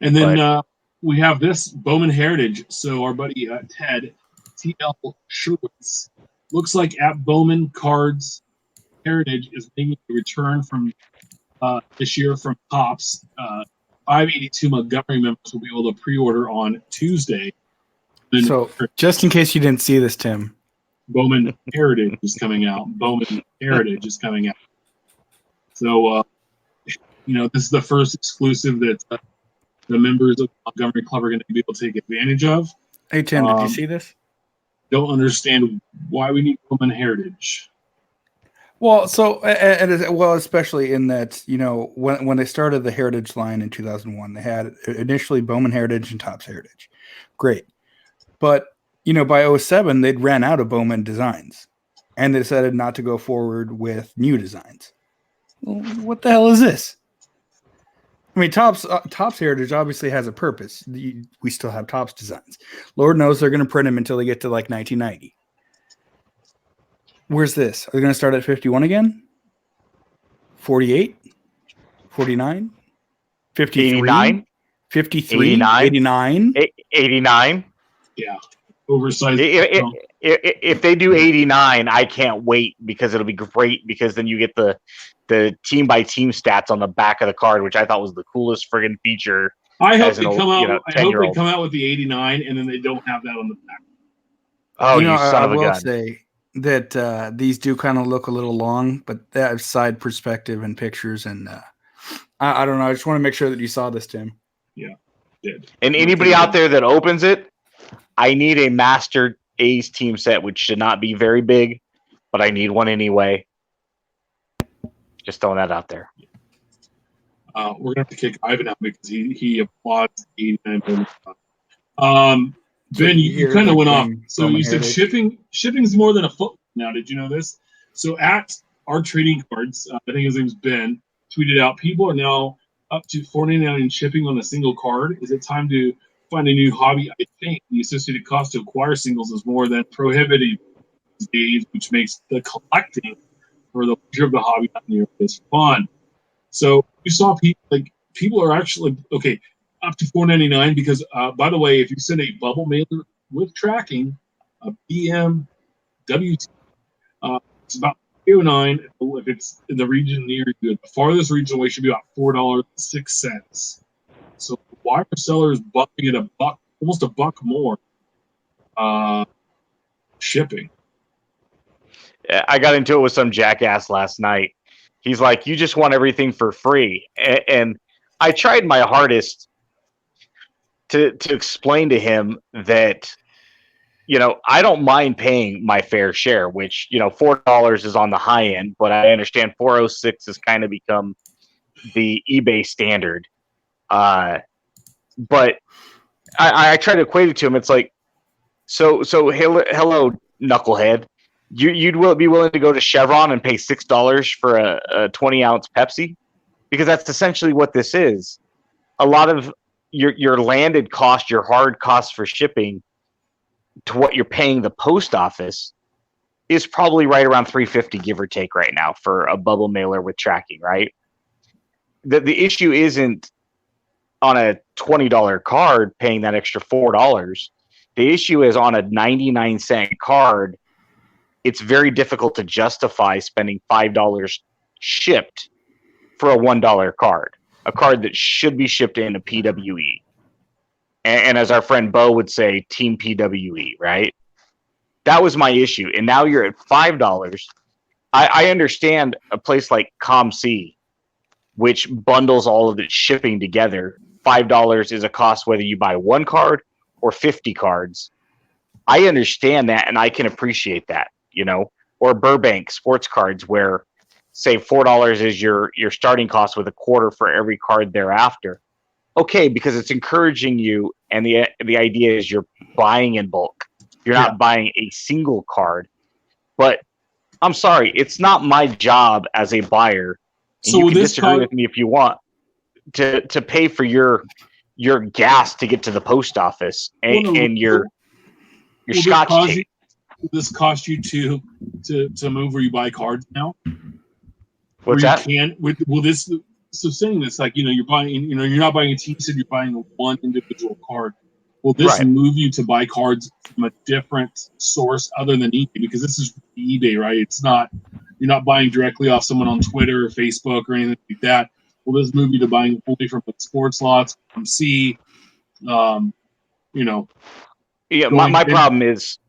And then we have this Bowman Heritage. So our buddy Ted TL Shirts looks like at Bowman Cards Heritage is making a return from this year from Topps. 582 Montgomery members will be able to pre-order on Tuesday. Then So, just in case you didn't see this, Tim, Bowman Heritage is coming out. Bowman Heritage is coming out. So, this is the first exclusive that the members of the Montgomery Club are going to be able to take advantage of. hey Tim, did you see this? Don't understand why we need Bowman Heritage. Well, so especially in that, when they started the Heritage line in 2001, they had initially Bowman Heritage and Topps Heritage. Great. But, by 07, they'd ran out of Bowman designs and they decided not to go forward with new designs. Well, what the hell is this? I mean, Topps Heritage obviously has a purpose. We still have Topps designs. Lord knows they're going to print them until they get to like 1990. Where's this? Are they going to start at 51 again? 48? 49? 53? 89? 53? 89? 89? 89? Yeah. Oversized. If they do 89, I can't wait because it'll be great because then you get the team by team stats on the back of the card, which I thought was the coolest friggin' feature. I hope they come out. I hope they come out with the 89 and then they don't have that on the back. Oh, you son of a gun! I will say that these do kind of look a little long, but they have side perspective and pictures, and I don't know. I just want to make sure that you saw this, Tim. Yeah, did. And anybody out there that opens it, I need a Master A's team set, which should not be very big, but I need one anyway. Just throwing that out there. We're gonna have to kick Ivan out because he applauds 89. Ben, you kind of went off. So you said shipping's more than a foot now. Did you know this? So at our trading cards, I think his name's Ben, tweeted out, people are now up to $4.99 in shipping on a single card. Is it time to find a new hobby? I think the associated cost to acquire singles is more than prohibitive these days, which makes the collecting or the pleasure of the hobby not nearly as fun. So you saw people are actually up to $4.99 because by the way, if you send a bubble mailer with tracking, a BMWT, it's about $3.09. If it's in the region near you, the farthest region away should be about $4.06. So why are sellers bumping it almost a buck more shipping? I got into it with some jackass last night. He's like, you just want everything for free. And I tried my hardest to explain to him that, I don't mind paying my fair share, which, $4 is on the high end, but I understand $4.06 has kind of become the eBay standard. But I try to equate it to him. It's like, so hello, knucklehead. You'd be willing to go to Chevron and pay $6 for a 20-ounce Pepsi? Because that's essentially what this is. A lot of your landed cost, your hard cost for shipping to what you're paying the post office is probably right around $3.50, give or take, right now for a bubble mailer with tracking, right? The issue isn't on a $20 card paying that extra $4. The issue is on a 99-cent card, it's very difficult to justify spending $5 shipped for a $1 card, a card that should be shipped in a PWE. And as our friend Bo would say, Team PWE, right? That was my issue. And now you're at $5. I understand a place like ComC, which bundles all of its shipping together. $5 is a cost whether you buy one card or 50 cards. I understand that, and I can appreciate that, you know. Or Burbank sports cards, where say $4 is your starting cost with a quarter for every card thereafter. Okay, because it's encouraging you, and the idea is you're buying in bulk. You're not buying a single card. But I'm sorry, it's not my job as a buyer. And so you can disagree with me if you want to pay for your gas to get to the post office and your scotch tape. Will this cost you to move where you buy cards now? What's that? Will this? So saying this, like, you know, you're buying, you know, you're not buying a team set, you're buying one individual card. Will this move you to buy cards from a different source other than eBay? Because this is eBay, right? It's not, you're not buying directly off someone on Twitter or Facebook or anything like that. Will this move you to buying fully from sports lots, from C, you know? Yeah, my problem is,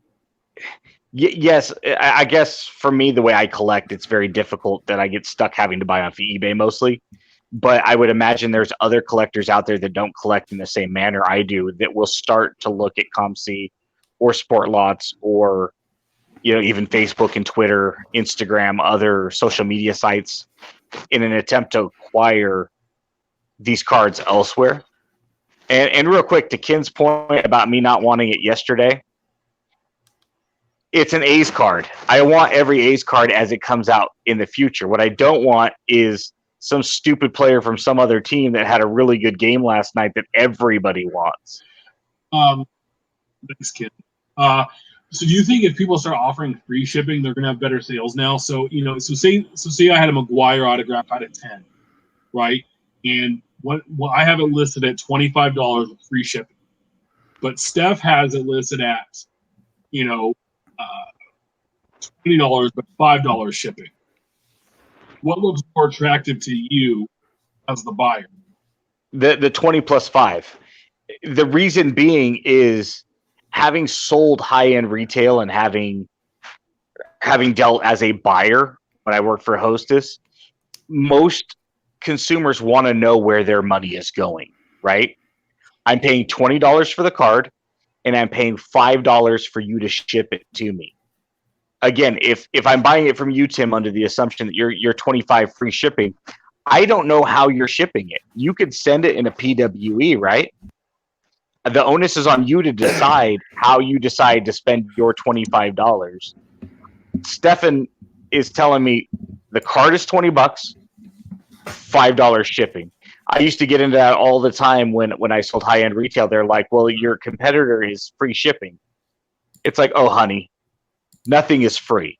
yes, I guess for me, the way I collect, it's very difficult that I get stuck having to buy off eBay mostly. But I would imagine there's other collectors out there that don't collect in the same manner I do that will start to look at ComC or Sport Lots or, you know, even Facebook and Twitter, Instagram, other social media sites in an attempt to acquire these cards elsewhere. And real quick, to Ken's point about me not wanting it yesterday, it's an A's card. I want every A's card as it comes out in the future. What I don't want is some stupid player from some other team that had a really good game last night that everybody wants. Thanks, Ken. So do you think if people start offering free shipping, they're going to have better sales now? So, you know, so say I had a McGuire autograph out of 10, right? And what I have it listed at $25 with free shipping, but Steph has it listed at, you know, $20 but $5 shipping. What looks more attractive to you as the buyer? The 20 plus 5. The reason being is having sold high-end retail and having dealt as a buyer when I worked for Hostess, most consumers want to know where their money is going, right? I'm paying $20 for the card, and I'm paying $5 for you to ship it to me. Again, if I'm buying it from you, Tim, under the assumption that you're 25 free shipping, I don't know how you're shipping it. You could send it in a PWE, right? The onus is on you to decide how you decide to spend your $25. Stefan is telling me the card is $20, $5 shipping. I used to get into that all the time when I sold high-end retail. They're like, well, your competitor is free shipping. It's like, oh, honey, nothing is free.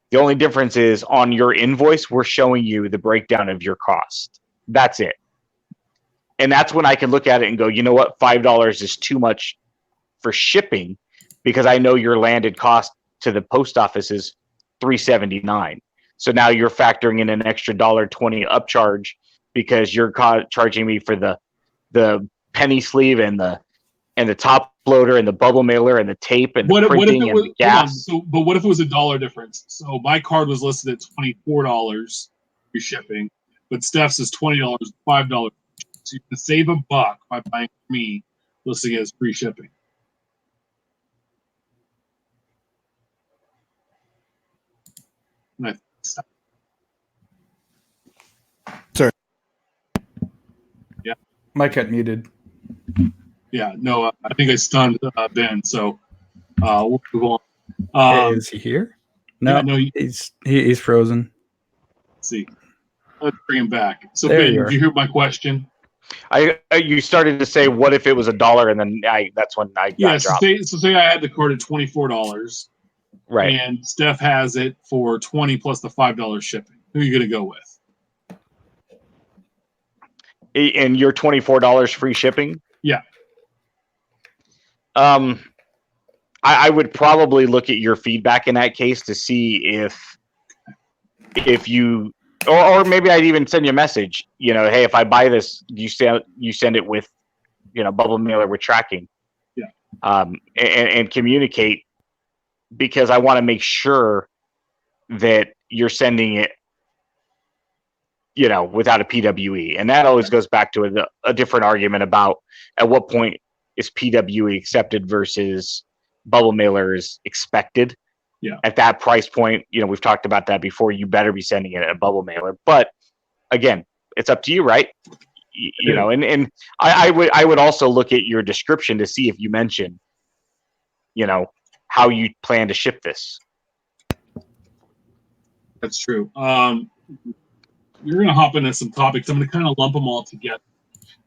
The only difference is on your invoice, we're showing you the breakdown of your cost. That's it. And that's when I can look at it and go, you know what? $5 is too much for shipping because I know your landed cost to the post office is $3.79. So now you're factoring in an extra $1.20 upcharge because you're charging me for the penny sleeve and the top loader and the bubble mailer and the tape and the printing and the gas. But what if it was $1 difference? So my card was listed at $24 free shipping, but Steph's is $20, $5. So you can save $1 by buying me, listing it as free shipping. Sorry. Yeah. Mic got muted. Yeah, no, I think I stunned Ben, so we'll move on. Is he here? No, yeah, no, he's frozen. Let's see. Let's bring him back. So There Ben, you did you hear my question? You started to say, what if it was $1, and then that's when I got dropped. So say I had the card at $24, right? And Steph has it for $20 plus the $5 shipping. Who are you going to go with? And your $24 free shipping? Yeah. I would probably look at your feedback in that case to see if you, or maybe I'd even send you a message. Hey, if I buy this, you send it with, bubble mailer with tracking. Yeah. And communicate, because I want to make sure that you're sending it, without a PWE. And that always goes back to a different argument about at what point is PWE accepted versus bubble mailers expected. Yeah. At that price point, we've talked about that before. You better be sending it a bubble mailer. But again, it's up to you, right? And I would also look at your description to see if you mention, how you plan to ship this. That's true. You're going to hop into some topics. I'm going to kind of lump them all together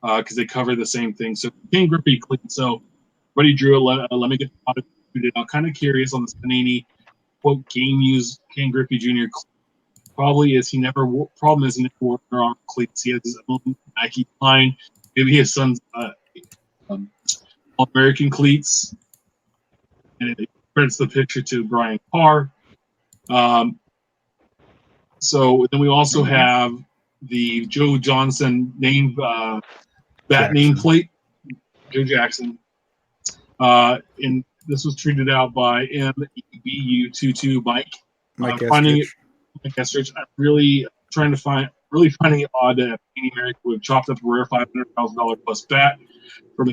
because they cover the same thing. So, King Griffey cleat. So, Buddy drew it. Let me get the topic. I'm kind of curious on this Panini quote game use King Griffey Jr. Probably is he never wore on cleats. He has his own Nike line. Maybe his son's All-American cleats. And it prints the picture to Brian Carr. So then we also have the Joe Johnson nameplate, Joe Jackson. And this was tweeted out by MEBU22 Mike. Finding it, I'm really finding it odd that Panini America would have chopped up a rare $500,000 plus bat from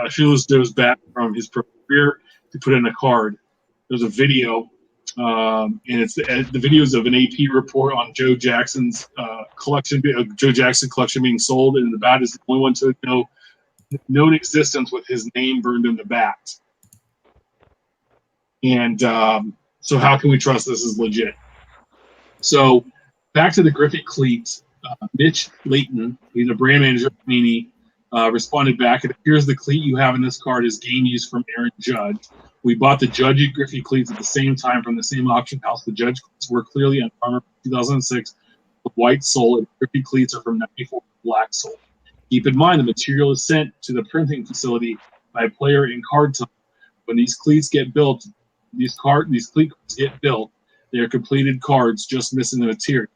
Shoeless Joe's bat from his career to put in a card. There's a video. And it's the videos of an AP report on Joe Jackson's collection, Joe Jackson collection being sold, and the bat is the only one to know known existence with his name burned in the bat. And so, how can we trust this is legit? So, back to the Griffey cleat. Mitch Layton, he's a brand manager at Panini, responded back. It appears the cleat you have in this card is game use from Aaron Judge. We bought the Judge and Griffey cleats at the same time from the same auction house. The Judge cleats were clearly on Farmer 2006 with white sole, and Griffey cleats are from 94 with black sole. Keep in mind the material is sent to the printing facility by a player in card time. When these cleats get built, these cleat cards get built, they are completed cards, just missing the material.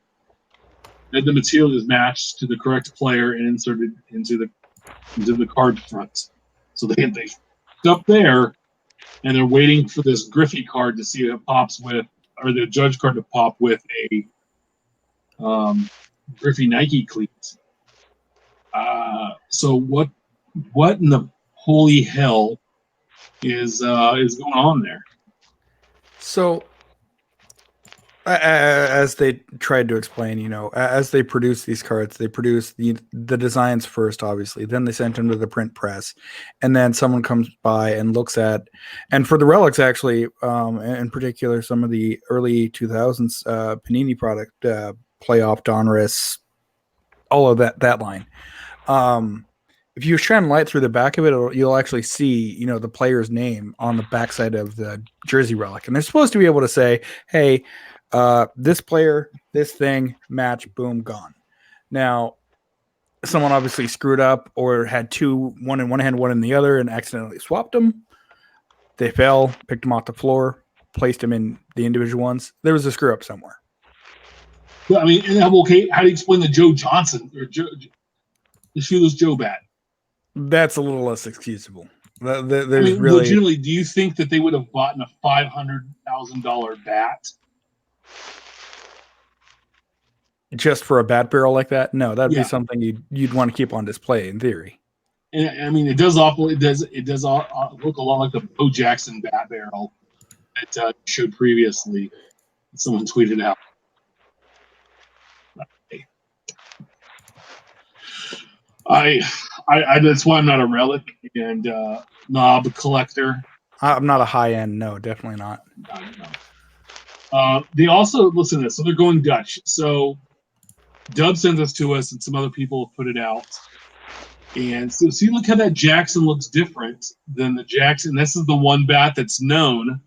Then the material is matched to the correct player and inserted into the card front. So they up there. And they're waiting for this Griffey card to see if it pops with, or the Judge card to pop with a Griffey Nike cleat. So what in the holy hell is going on there? So, as they tried to explain, as they produce these cards, they produce the designs first, obviously. Then they sent them to the print press, and then someone comes by and looks at. And for the relics, actually, in particular, some of the early 2000s Panini product, Playoff, Donruss, all of that line. If you shine light through the back of it, you'll actually see, the player's name on the backside of the jersey relic, and they're supposed to be able to say, "Hey, this player, this thing, match, boom, gone." Now, someone obviously screwed up or had one in one hand, one in the other, and accidentally swapped them. They fell, picked them off the floor, placed them in the individual ones. There was a screw up somewhere. Well, I mean, okay, how do you explain the Joe Johnson or the Shoeless Joe bat? That's a little less excusable. Legitimately, do you think that they would have bought a $500,000 bat just for a bat barrel like that? No, that'd be something you'd want to keep on display in theory. And I mean, it does look a lot like the Bo Jackson bat barrel that showed previously. Someone tweeted out. I that's why I'm not a relic and knob collector. I'm not a high end. No, definitely not. They also listen to this, so they're going Dutch. So Dub sends this to us, and some other people have put it out. And so, see, look how that Jackson looks different than the Jackson. This is the one bat that's known.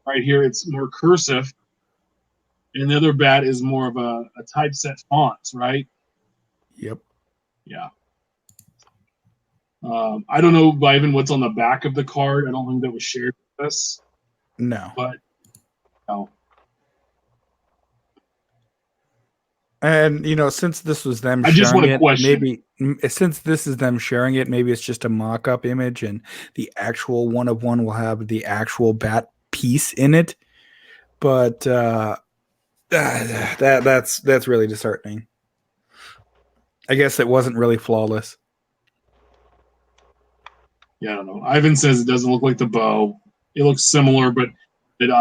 Right here, it's more cursive, and the other bat is more of a typeset font, right? Yep. Yeah. I don't know, Ivan, what's on the back of the card. I don't think that was shared with us. No. But, no. And since this was them I just sharing want to it, question. since this is them sharing it, maybe it's just a mock-up image, and the actual one of one will have the actual bat piece in it. But that's really disheartening. I guess it wasn't really flawless. Yeah, I don't know. Ivan says it doesn't look like the bow. It looks similar, but it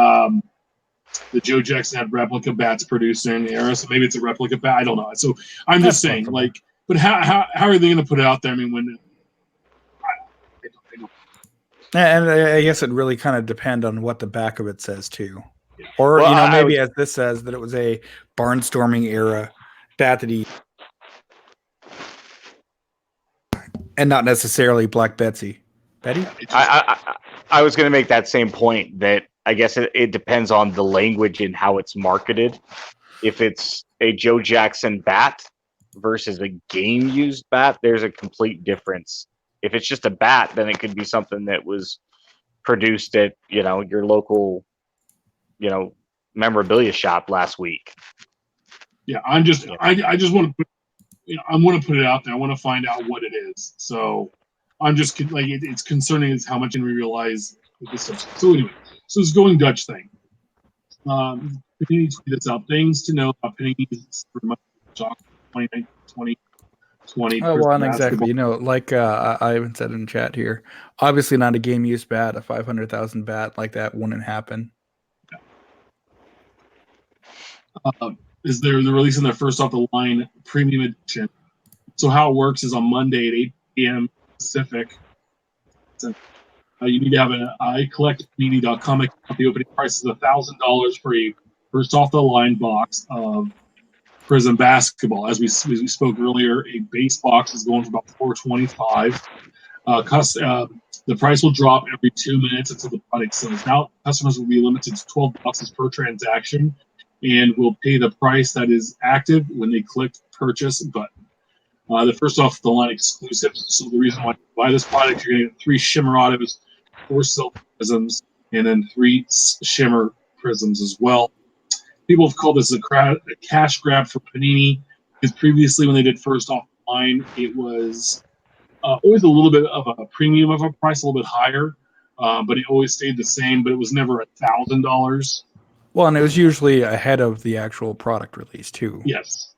the Joe Jackson had replica bats produced during the era, so maybe it's a replica bat. I don't know. So I'm just saying, possible. like, but how are they going to put it out there? I mean, when I don't. And I guess it really kind of depends on what the back of it says too. Yeah. Or Well, maybe as this says that it was a barnstorming era bat that he, and not necessarily Black Betty. I was going to make that same point that I guess it depends on the language and how it's marketed. If it's a Joe Jackson bat versus a game used bat, there's a complete difference. If it's just a bat, then it could be something that was produced at your local memorabilia shop last week. Yeah, I just want to put I want to put it out there. I want to find out what it is. So I'm just like it's concerning is how much we realize this stuff. So anyway, so this Going Dutch thing. Panini tweeted this out. Things to know about Panini's 2020. Oh, well, and exactly. Like I even said in chat here, obviously not a game use bat, a 500,000 bat like that wouldn't happen. Is they're releasing their first off the line premium edition. So how it works is on Monday at 8 p.m. Pacific. So, you need to have an iCollectPanini.com account. The opening price is $1,000 for a first off the line box of Prizm basketball. As we spoke earlier, a base box is going for about $425. The price will drop every 2 minutes until the product sells out. Customers will be limited to 12 boxes per transaction and will pay the price that is active when they click purchase button. The first off the line exclusives. So the reason why you buy this product, you're going to get 3 Shimmer Autos, 4 Silver Prisms, and then 3 Shimmer Prisms as well. People have called this a cash grab for Panini because previously when they did first off the line, it was always a little bit of a premium of a price, a little bit higher, but it always stayed the same, but it was never $1,000. Well, and it was usually ahead of the actual product release too. Yes.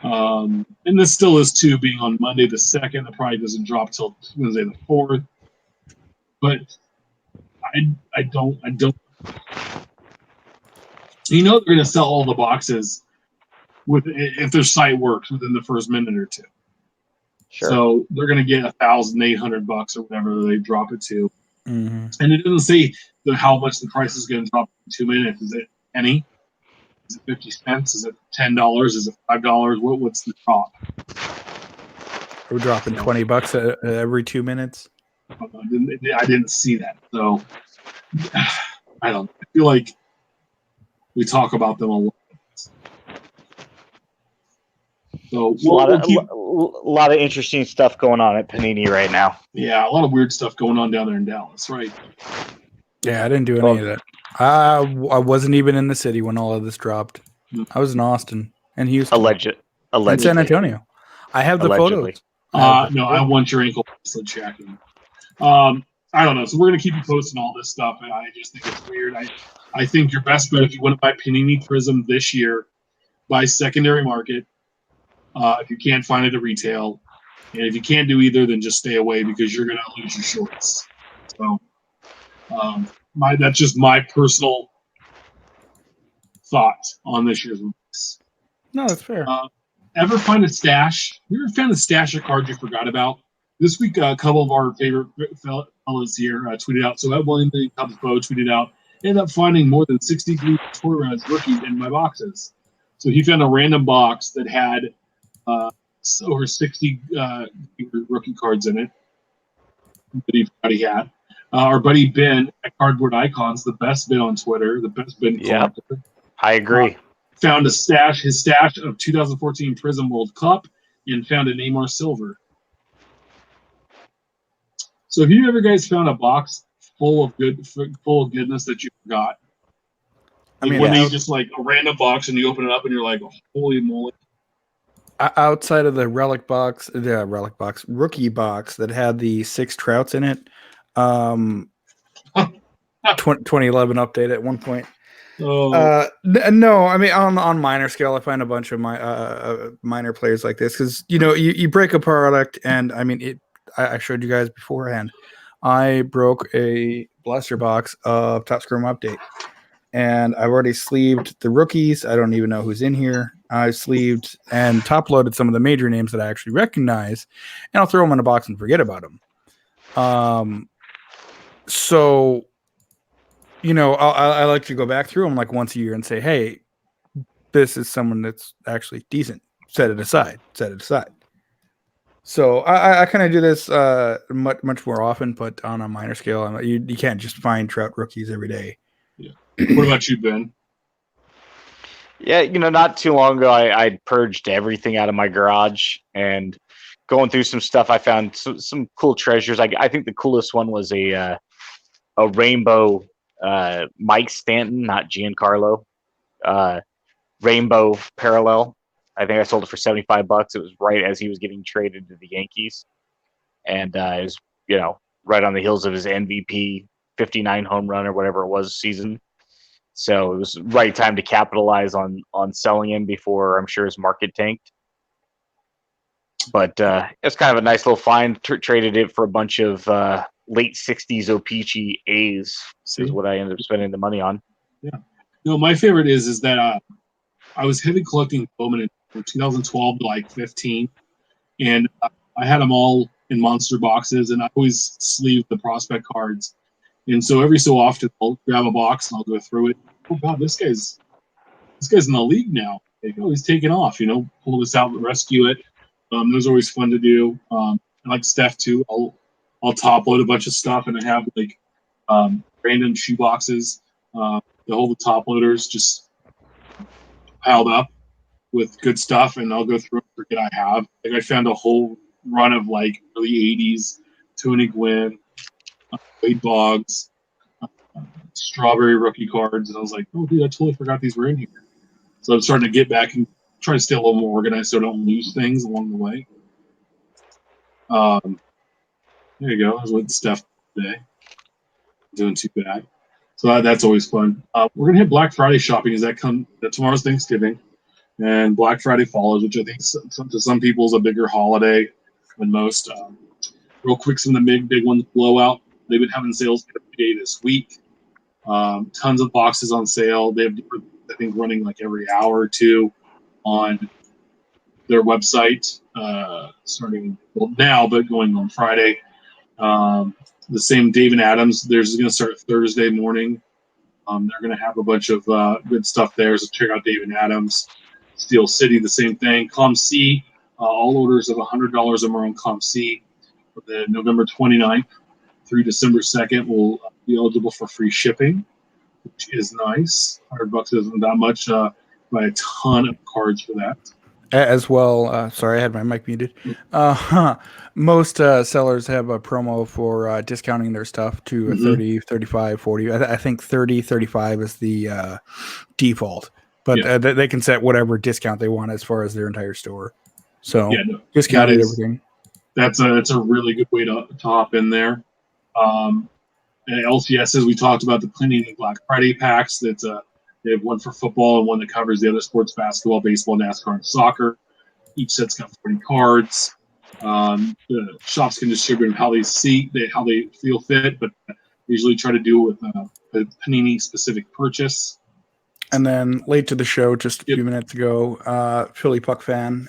And this still is too, being on Monday the 2nd. The probably doesn't drop till Wednesday the 4th. But I don't. They're going to sell all the boxes if their site works within the first minute or two. Sure. So they're going to get $1,800 or whatever they drop it to. Mm-hmm. And it doesn't say how much the price is going to drop in 2 minutes. Is it any? Is it 50 cents? Is it $10? Is it $5? What's the drop? We're dropping $20 every 2 minutes. I didn't see that. So I don't. I feel like we talk about them a lot. So a lot of interesting stuff going on at Panini right now. Yeah, a lot of weird stuff going on down there in Dallas, right? Yeah, I didn't do any of that. I wasn't even in the city when all of this dropped. I was in Austin and Houston. Allegedly. And San Antonio. I have the photos. No, I want your ankle bracelet checking. I don't know. So we're going to keep you posting all this stuff, and I just think it's weird. I think your best bet, if you want to buy Panini Prizm this year, buy secondary market. If you can't find it at retail. And if you can't do either, then just stay away because you're going to lose your shorts. So that's just my personal thought on this year's release. No, that's fair. Ever find a stash? You ever found a stash of cards you forgot about? This week, a couple of our favorite fellas here tweeted out. So, William Cubs Bo tweeted out, ended up finding more than 63 Torres rookies in my boxes. So, he found a random box that had over 60 rookie cards in it that he thought he had. Our buddy Ben at Cardboard Icons, the best Ben on Twitter, the best Ben collector. I agree. Found his stash of 2014 Prizm World Cup, and found a Neymar Silver. So have you ever guys found a box full of goodness that you forgot? Like when you just like a random box and you open it up and you're like, holy moly. Outside of the rookie box that had the 6 Trouts in it, 2011 update at one point. No, I mean on minor scale, I find a bunch of my minor players like this because you break a product, and I mean I showed you guys beforehand. I broke a blaster box of Top Scrum Update, and I've already sleeved the rookies. I don't even know who's in here. I sleeved and top loaded some of the major names that I actually recognize, and I'll throw them in a box and forget about them. So. I like to go back through them like once a year and say, hey, this is someone that's actually decent. Set it aside. So I kind of do this much more often, but on a minor scale. You can't just find Trout rookies every day. Yeah. What about you, Ben? Yeah, not too long ago, I purged everything out of my garage, and going through some stuff, I found some cool treasures. I think the coolest one was a rainbow Mike Stanton, not Giancarlo, rainbow parallel. I think I sold it for $75. It was right as he was getting traded to the Yankees, and it was right on the heels of his MVP 59 home run or whatever it was season. So it was right time to capitalize on selling him before I'm sure his market tanked. But it's kind of a nice little find. Traded it for a bunch of late 60s O-Pee-Chee A's. Is what I ended up spending the money on. Yeah. No, my favorite is that I was heavy collecting Bowman in 2012 to like 15, and I had them all in monster boxes, and I always sleeved the prospect cards. And so every so often I'll grab a box and I'll go through it. Oh God, this guy's in the league now. Like, he's taking off. Pull this out and rescue it. It was always fun to do. I like Steph too. I'll top load a bunch of stuff, and I have like random shoe boxes. The top loaders just piled up with good stuff, and I'll go through and forget I have. Like I found a whole run of like early 80s Tony Gwynn, Wade Boggs, strawberry rookie cards, and I was like, oh dude, I totally forgot these were in here. So I'm starting to get back and try to stay a little more organized so I don't lose things along the way. There you go. I was with Steph today. Doing too bad. So that's always fun. We're gonna hit Black Friday shopping. Tomorrow's Thanksgiving, and Black Friday follows, which I think to some people is a bigger holiday than most. Real quick, some of the big ones blowout. They've been having sales every day this week. Tons of boxes on sale. They have different, I think, running like every hour or two on their website, starting now, but going on Friday. The same Dave and Adams. Theirs is going to start Thursday morning. They're going to have a bunch of good stuff there. So check out Dave and Adams. Steel City, the same thing. ComC, all orders of $100 or more on ComC for the November 29th through December 2nd will be eligible for free shipping, which is nice. $100 isn't that much. Buy a ton of cards for that. As well, sorry, I had my mic muted. Most sellers have a promo for discounting their stuff to 30, 35, 40. I think 30, 35 is the default. But they can set whatever discount they want as far as their entire store. So discounted everything. That's a really good way to hop in there. LCSs, we talked about the Panini Black Friday packs. They have one for football and one that covers the other sports: basketball, baseball, NASCAR, and soccer. Each set's got 40 cards. The shops can distribute how they feel fit, but usually try to do it with a Panini specific purchase. And then late to the show, just a few minutes ago, Philly Puck fan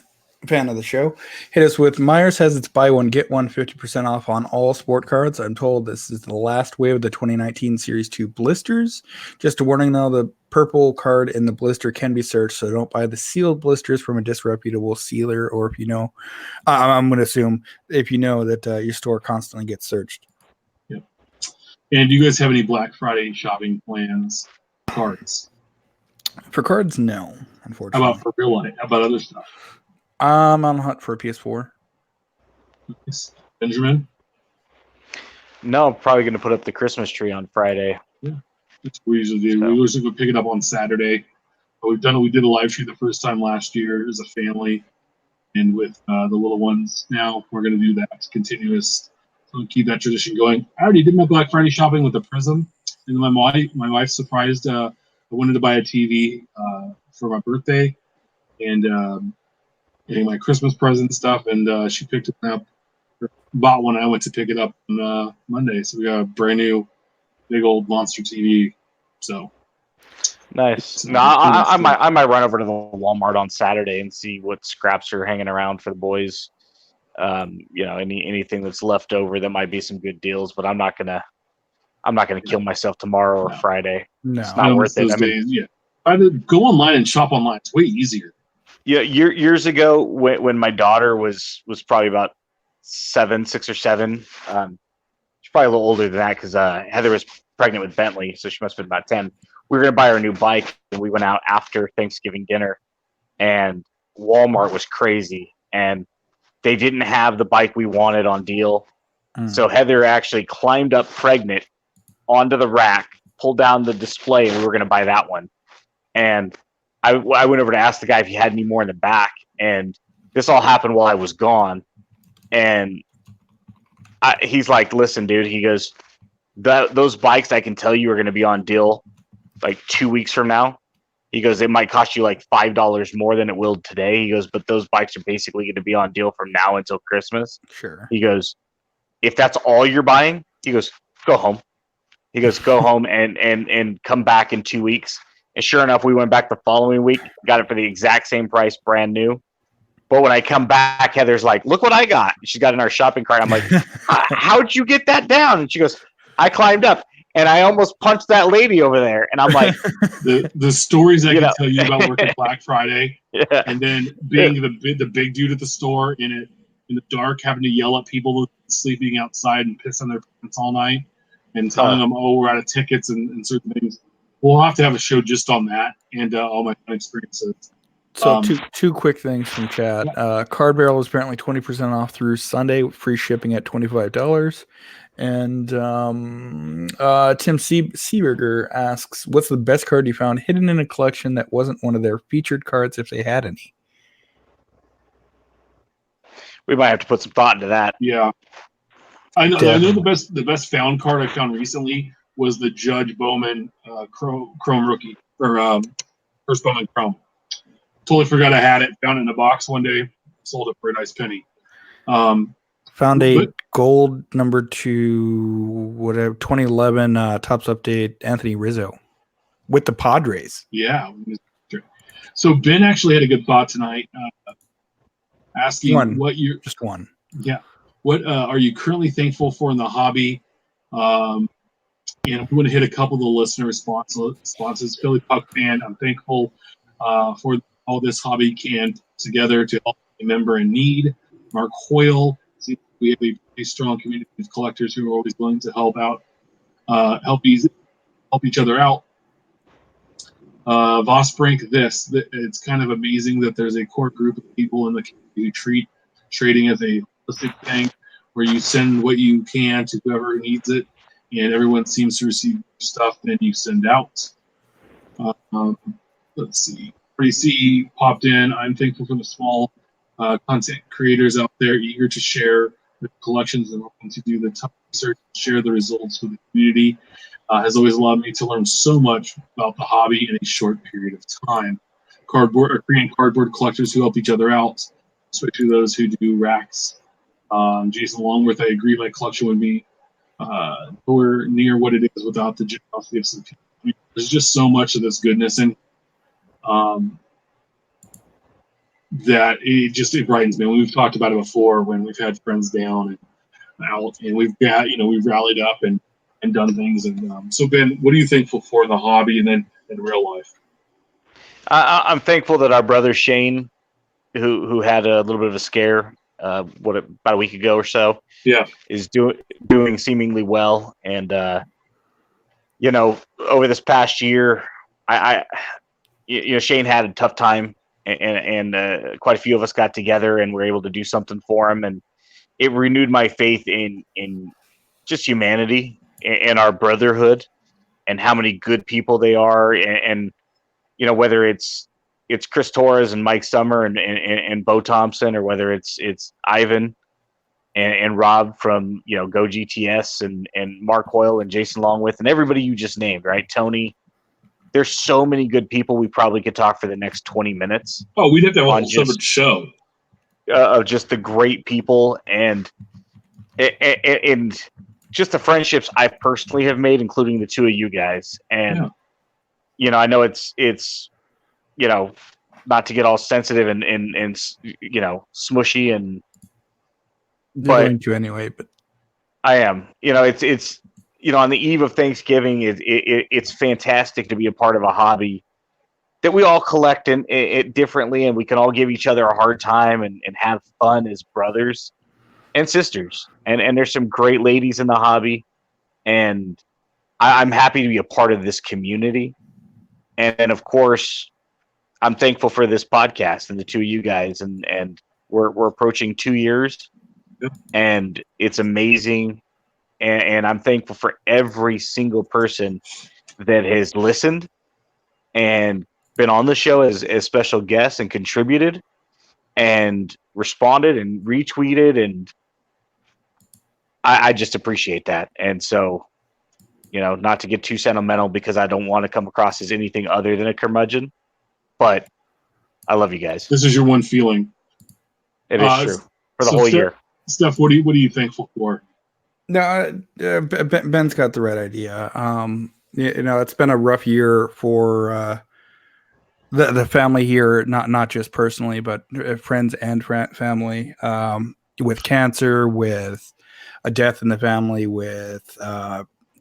of the show, hit us with Myers has its buy one, get one 50% off on all sport cards. I'm told this is the last wave of the 2019 Series 2 blisters. Just a warning though, the purple card in the blister can be searched, so don't buy the sealed blisters from a disreputable sealer, or if you know, I'm going to assume if you know that your store constantly gets searched. Yep. And do you guys have any Black Friday shopping plans? Cards? For cards, no, unfortunately. How about for real life? How about other stuff? I'm on hunt for a PS4. Benjamin? No, I'm probably going to put up the Christmas tree on Friday. Yeah, that's what we usually do. So. We usually go pick it up on Saturday. But we've done it. We did a live stream the first time last year as a family, and with the little ones now, we're going to do that continuous. So we'll keep that tradition going. I already did my Black Friday shopping with the Prizm, and my wife surprised. I wanted to buy a TV for my birthday, and getting my Christmas present stuff, and she picked it up. Bought one. I went to pick it up on Monday, so we got a brand new, big old monster TV. So nice. No, I might run over to the Walmart on Saturday and see what scraps are hanging around for the boys. Anything that's left over that might be some good deals, but I'm not gonna kill myself tomorrow or Friday. No, it's not worth it. Either go online and shop online. It's way easier. Yeah, years ago when my daughter was probably about 6 or 7. She's probably a little older than that because Heather was pregnant with Bentley, so she must have been about 10. We were going to buy her a new bike, and we went out after Thanksgiving dinner, and Walmart was crazy, and they didn't have the bike we wanted on deal. So Heather actually climbed up pregnant onto the rack, pulled down the display, and we were going to buy that one. And I went over to ask the guy if he had any more in the back, and this all happened while I was gone. And he's like, listen, dude, he goes, those bikes I can tell you are going to be on deal like 2 weeks from now. He goes, it might cost you like $5 more than it will today. He goes, but those bikes are basically going to be on deal from now until Christmas. Sure. He goes, if that's all you're buying, he goes, go home. He goes, go home and come back in 2 weeks. And sure enough, we went back the following week, got it for the exact same price, brand new. But when I come back, Heather's like, look what I got. She's got in our shopping cart. I'm like, how'd you get that down? And she goes, I climbed up. And I almost punched that lady over there. And I'm like, the stories I can tell you about working Black Friday, yeah. And then being the big dude at the store in the dark, having to yell at people sleeping outside and piss on their pants all night, and telling them, "Oh, we're out of tickets and certain things." We'll have to have a show just on that and all my fun experiences. So two quick things from chat. Yeah. Card Barrel is apparently 20% off through Sunday with free shipping at $25. And Tim Seeberger asks, what's the best card you found hidden in a collection that wasn't one of their featured cards if they had any? We might have to put some thought into that. Yeah. I know the best found card I found recently was the Judge Bowman Chrome rookie, or first Bowman Chrome. Totally forgot I had it. Found it in a box one day. Sold it for a nice penny. Found a gold number 2, whatever, 2011 Topps Update Anthony Rizzo with the Padres. Yeah. So Ben actually had a good thought tonight, asking what you're just one. Yeah. What are you currently thankful for in the hobby? And I'm going to hit a couple of the listener responses. Philly Puck fan, I'm thankful for all this hobby can together to help a member in need. Mark Hoyle, we have a pretty strong community of collectors who are always willing to help out, help each other out. Vosbrink, it's kind of amazing that there's a core group of people in the community who treat trading as a holistic thing, where you send what you can to whoever needs it, and everyone seems to receive stuff that you send out. Let's see. Pretty CE popped in. I'm thankful for the small content creators out there eager to share their collections and willing to do the tough research and share the results with the community. Has always allowed me to learn so much about the hobby in a short period of time. Korean cardboard collectors who help each other out, especially those who do racks. Jason Longworth, I agree, my collection would be nowhere near what it is without the generosity of some people. I mean, there's just so much of this goodness, and that it brightens me. We've talked about it before when we've had friends down and out, and we've rallied up and done things. And so, Ben, what are you thankful for in the hobby and then in real life? I'm thankful that our brother Shane, who had a little bit of a scare about a week ago or so, is doing seemingly well. And over this past year, Shane had a tough time, and quite a few of us got together and were able to do something for him, and it renewed my faith in just humanity and our brotherhood and how many good people they are, and whether it's Chris Torres and Mike Summer and Bo Thompson, or whether it's Ivan and Rob from Go GTS and Mark Hoyle and Jason Longwith and everybody you just named, right? Tony. There's so many good people. We probably could talk for the next 20 minutes. Oh, we'd have to have a whole separate show of just the great people and just the friendships I personally have made, including the two of you guys. And I know it's not to get all sensitive and smushy You're going to anyway, but I am. It's on the eve of Thanksgiving, it's fantastic to be a part of a hobby that we all collect it differently, and we can all give each other a hard time and have fun as brothers and sisters. And there's some great ladies in the hobby, and I'm happy to be a part of this community. And of course, I'm thankful for this podcast and the two of you guys, and we're approaching 2 years, and it's amazing. And I'm thankful for every single person that has listened and been on the show as special guests and contributed and responded and retweeted. And I just appreciate that. And so, not to get too sentimental because I don't want to come across as anything other than a curmudgeon, but I love you guys. This is your one feeling. It is true for the whole year. Steph, what are you thankful for? No, Ben's got the right idea. It's been a rough year for the family here, not just personally, but friends and family, with cancer, with a death in the family, with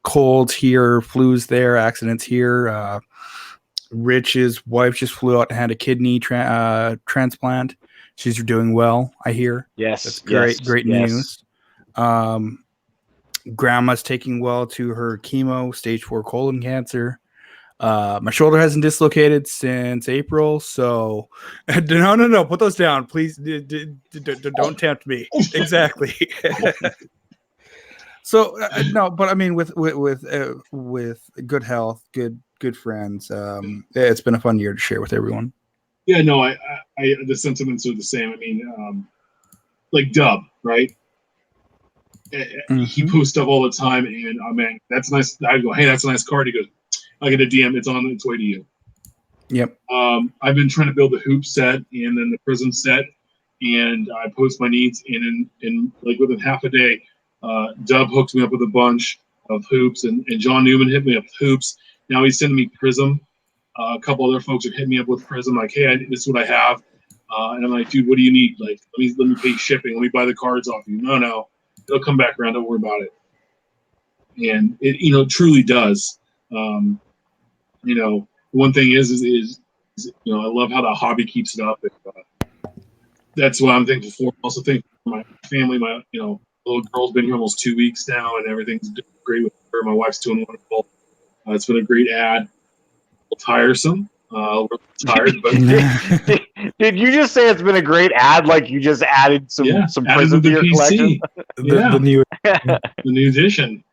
colds here, flus there, accidents here. Rich's wife just flew out and had a kidney transplant. She's doing well, I hear. Yes, that's great news. Grandma's taking well to her chemo, stage 4 colon cancer. My shoulder hasn't dislocated since April, so no, put those down, please. Don't tempt me. Exactly. So no, but I mean, with good health, good friends, it's been a fun year to share with everyone. Yeah, no, I the sentiments are the same. I mean, like Dub, right? He posts up all the time, and man, that's nice. I go, hey, that's a nice card. He goes, I get a DM. It's on its way to you. Yep. I've been trying to build the hoop set and then the Prizm set, and I post my needs. And in like within half a day, Dub hooked me up with a bunch of hoops, and John Newman hit me up with hoops. Now he's sending me Prizm. A couple other folks are hitting me up with Prizm. Like, hey, this is what I have. And I'm like, dude, what do you need? Like, let me pay shipping. Let me buy the cards off you. No. It'll come back around. Don't worry about it. And it, truly does. One thing is I love how the hobby keeps it up. And, that's what I'm thankful for. Also thankful for my family. My, little girl's been here almost 2 weeks now, and everything's doing great with her. My wife's doing wonderful. It's been a great ad. A little tiresome. We're tired, but did you just say it's been a great ad? Like you just added some Prizm to your collection? The new edition.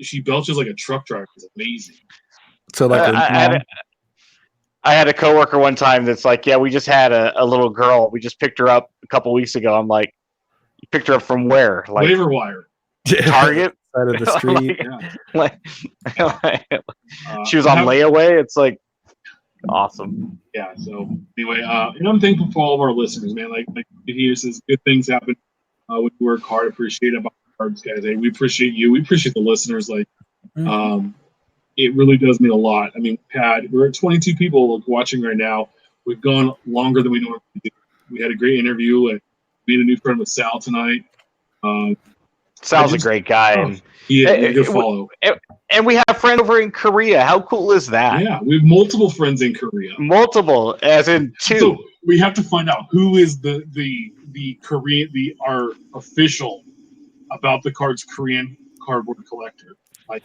She belches like a truck driver. It's amazing. So I had a coworker one time that's like, yeah, we just had a little girl. We just picked her up a couple weeks ago. I'm like, you picked her up from where? Like waiver wire. Target. Side of the street. She was on layaway. It's like awesome. Yeah. So anyway, and I'm thankful for all of our listeners, man. Like he says, good things happen when you work hard. Appreciate about cards, guys. Hey, we appreciate you. We appreciate the listeners. Like, it really does mean a lot. I mean, we're at 22 people watching right now. We've gone longer than we normally do. We had a great interview. And made a new friend with Sal tonight. Sal's a great guy. Yeah, good follow. And we have friends over in Korea. How cool is that? Yeah, we have multiple friends in Korea. Multiple, as in 2. So we have to find out who is the Korean, our official about the cards Korean cardboard collector. Like,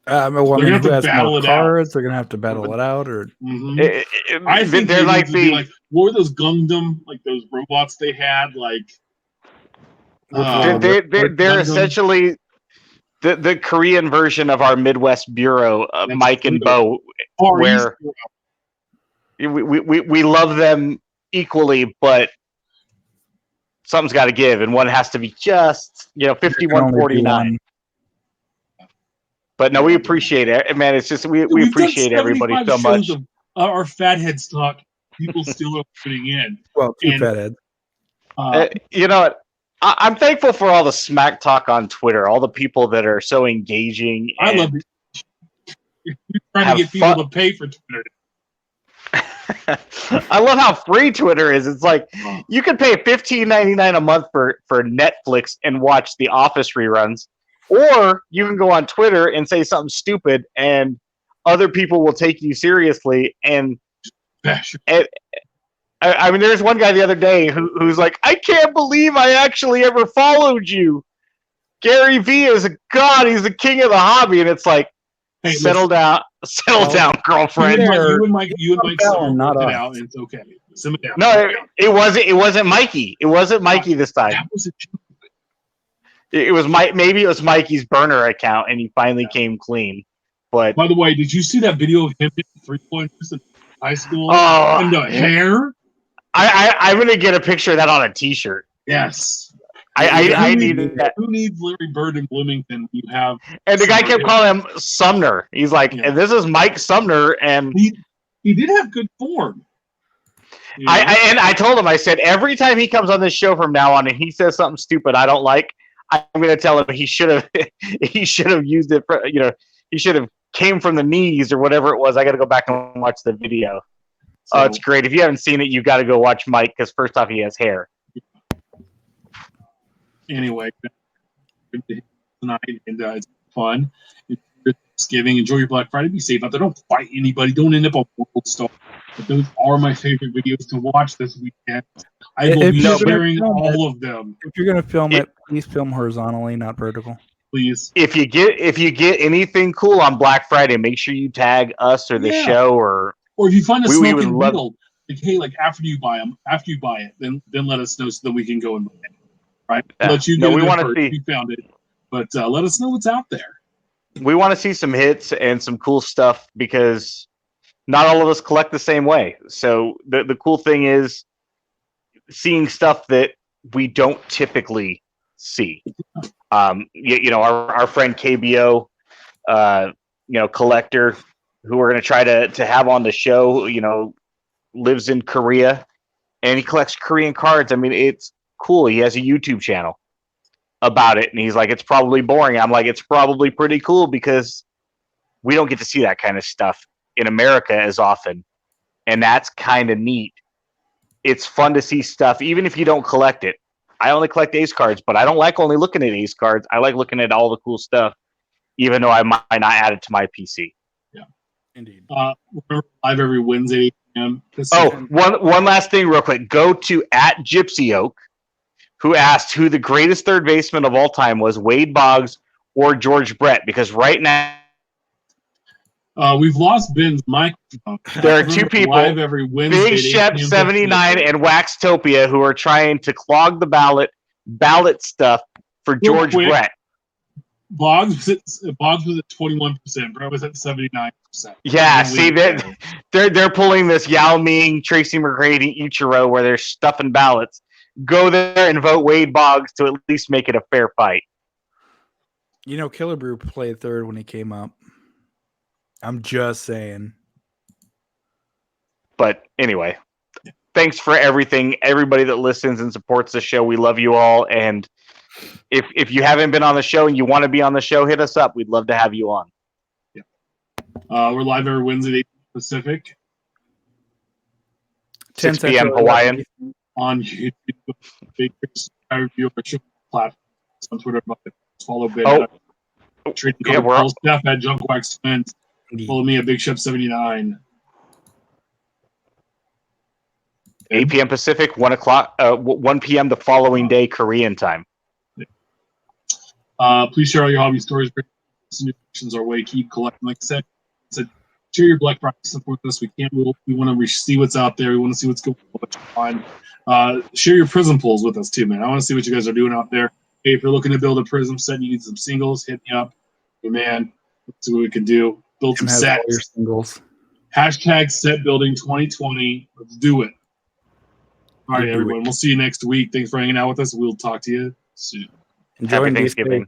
Well, They're gonna have who to has battle more it out. cards? They're gonna have to battle it out, or I think they're they like need to be like, what were those Gundam, like those robots they had, like they're Gundam. essentially the Korean version of our Midwest Bureau, Mike and Bo, where we love them equally, but something's got to give, and one has to be just 51-49. But no, we appreciate it, man. It's just we appreciate everybody so much. Of our fatheads talk. People still are putting in. Well, two fatheads. You know what? I'm thankful for all the smack talk on Twitter, all the people that are so engaging. I love it. You're trying to get people to pay for Twitter. I love how free Twitter is. It's like you can pay $15.99 a month for Netflix and watch The Office reruns, or you can go on Twitter and say something stupid, and other people will take you seriously. And I mean, there's one guy the other day who's like, I can't believe I actually ever followed you. Gary V is a god. He's the king of the hobby. And it's like, hey, settle down, girlfriend. You and Mike not it out. It's okay. No, it wasn't Mikey. It wasn't Mikey this time. That was it was maybe it was Mikey's burner account, and he finally came clean. But by the way, did you see that video of him hitting 3-pointers in high school? And the hair. I'm gonna get a picture of that on a T-shirt. Yes, I need that. Who needs Larry Bird in Bloomington? You have, and the guy kept calling him Sumner. He's like, and this is Mike Sumner, and he did have good form. You know? I told him, I said, every time he comes on this show from now on and he says something stupid I don't like, I'm gonna tell him he should have used it for, he should have came from the knees or whatever it was. I got to go back and watch the video. So, it's great. If you haven't seen it, you got to go watch Mike, because first off, he has hair. Anyway, tonight, and it's fun. It's Thanksgiving. Enjoy your Black Friday. Be safe out there. Don't fight anybody. Don't end up on World Star. But those are my favorite videos to watch this weekend. I will be sharing all of them. If you're going to film it, please film horizontally, not vertical. Please. If you get anything cool on Black Friday, make sure you tag us or the show, or if you find a smoking needle, like, hey, like after you buy it, then let us know so that we can go and buy it. Right? Let you get we want to see. You found it, but let us know what's out there. We want to see some hits and some cool stuff, because not all of us collect the same way. So the cool thing is seeing stuff that we don't typically see. Our friend KBO, collector, who we're going to try to have on the show, lives in Korea, and he collects Korean cards. I mean, it's cool. He has a YouTube channel about it, and he's like, it's probably boring. I'm like, it's probably pretty cool, because we don't get to see that kind of stuff in America as often, and that's kind of neat. It's fun to see stuff, even if you don't collect it. I only collect ace cards, but I don't like only looking at ace cards. I like looking at all the cool stuff, even though I might not add it to my PC. Yeah, indeed. We're live every Wednesday, 8 p.m. One last thing real quick. Go to @GypsyOak, who asked who the greatest third baseman of all time was, Wade Boggs or George Brett, because right now we've lost Ben's microphone. There are two people, live every Wednesday, Big Shep 79 and Waxtopia, who are trying to clog the ballot stuff for George Brett. Boggs was at 21%. Brett was at 79%. Yeah, see that they're pulling this Yao Ming, Tracy McGrady, Ichiro, where they're stuffing ballots. Go there and vote Wade Boggs to at least make it a fair fight. Killer Brew played third when he came up. I'm just saying. But anyway, thanks for everything. Everybody that listens and supports the show, we love you all. And if you haven't been on the show and you want to be on the show, hit us up. We'd love to have you on. Yeah. We're live every Wednesday Pacific. 6 p.m. Hawaiian. On YouTube. I review our show platforms on Twitter. Follow Ben. We're Steph at Junkwax Twins. Follow me at Big Shep 79. 8 p.m. Pacific, 1 p.m. the following day Korean time. Please share all your hobby stories Solutions our way. Keep collecting. Like I said, share your Black Friday stuff with us. We want to see what's out there. We want to see what's going on. Share your Prizm pulls with us too, man. I want to see what you guys are doing out there. Hey, if you're looking to build a Prizm set and you need some singles, hit me up. Hey, man, let's see what we can do. Build some sets. All your singles. Hashtag set building 2020. Let's do it. All right, everyone. We'll see you next week. Thanks for hanging out with us. We'll talk to you soon. Enjoy Happy Thanksgiving.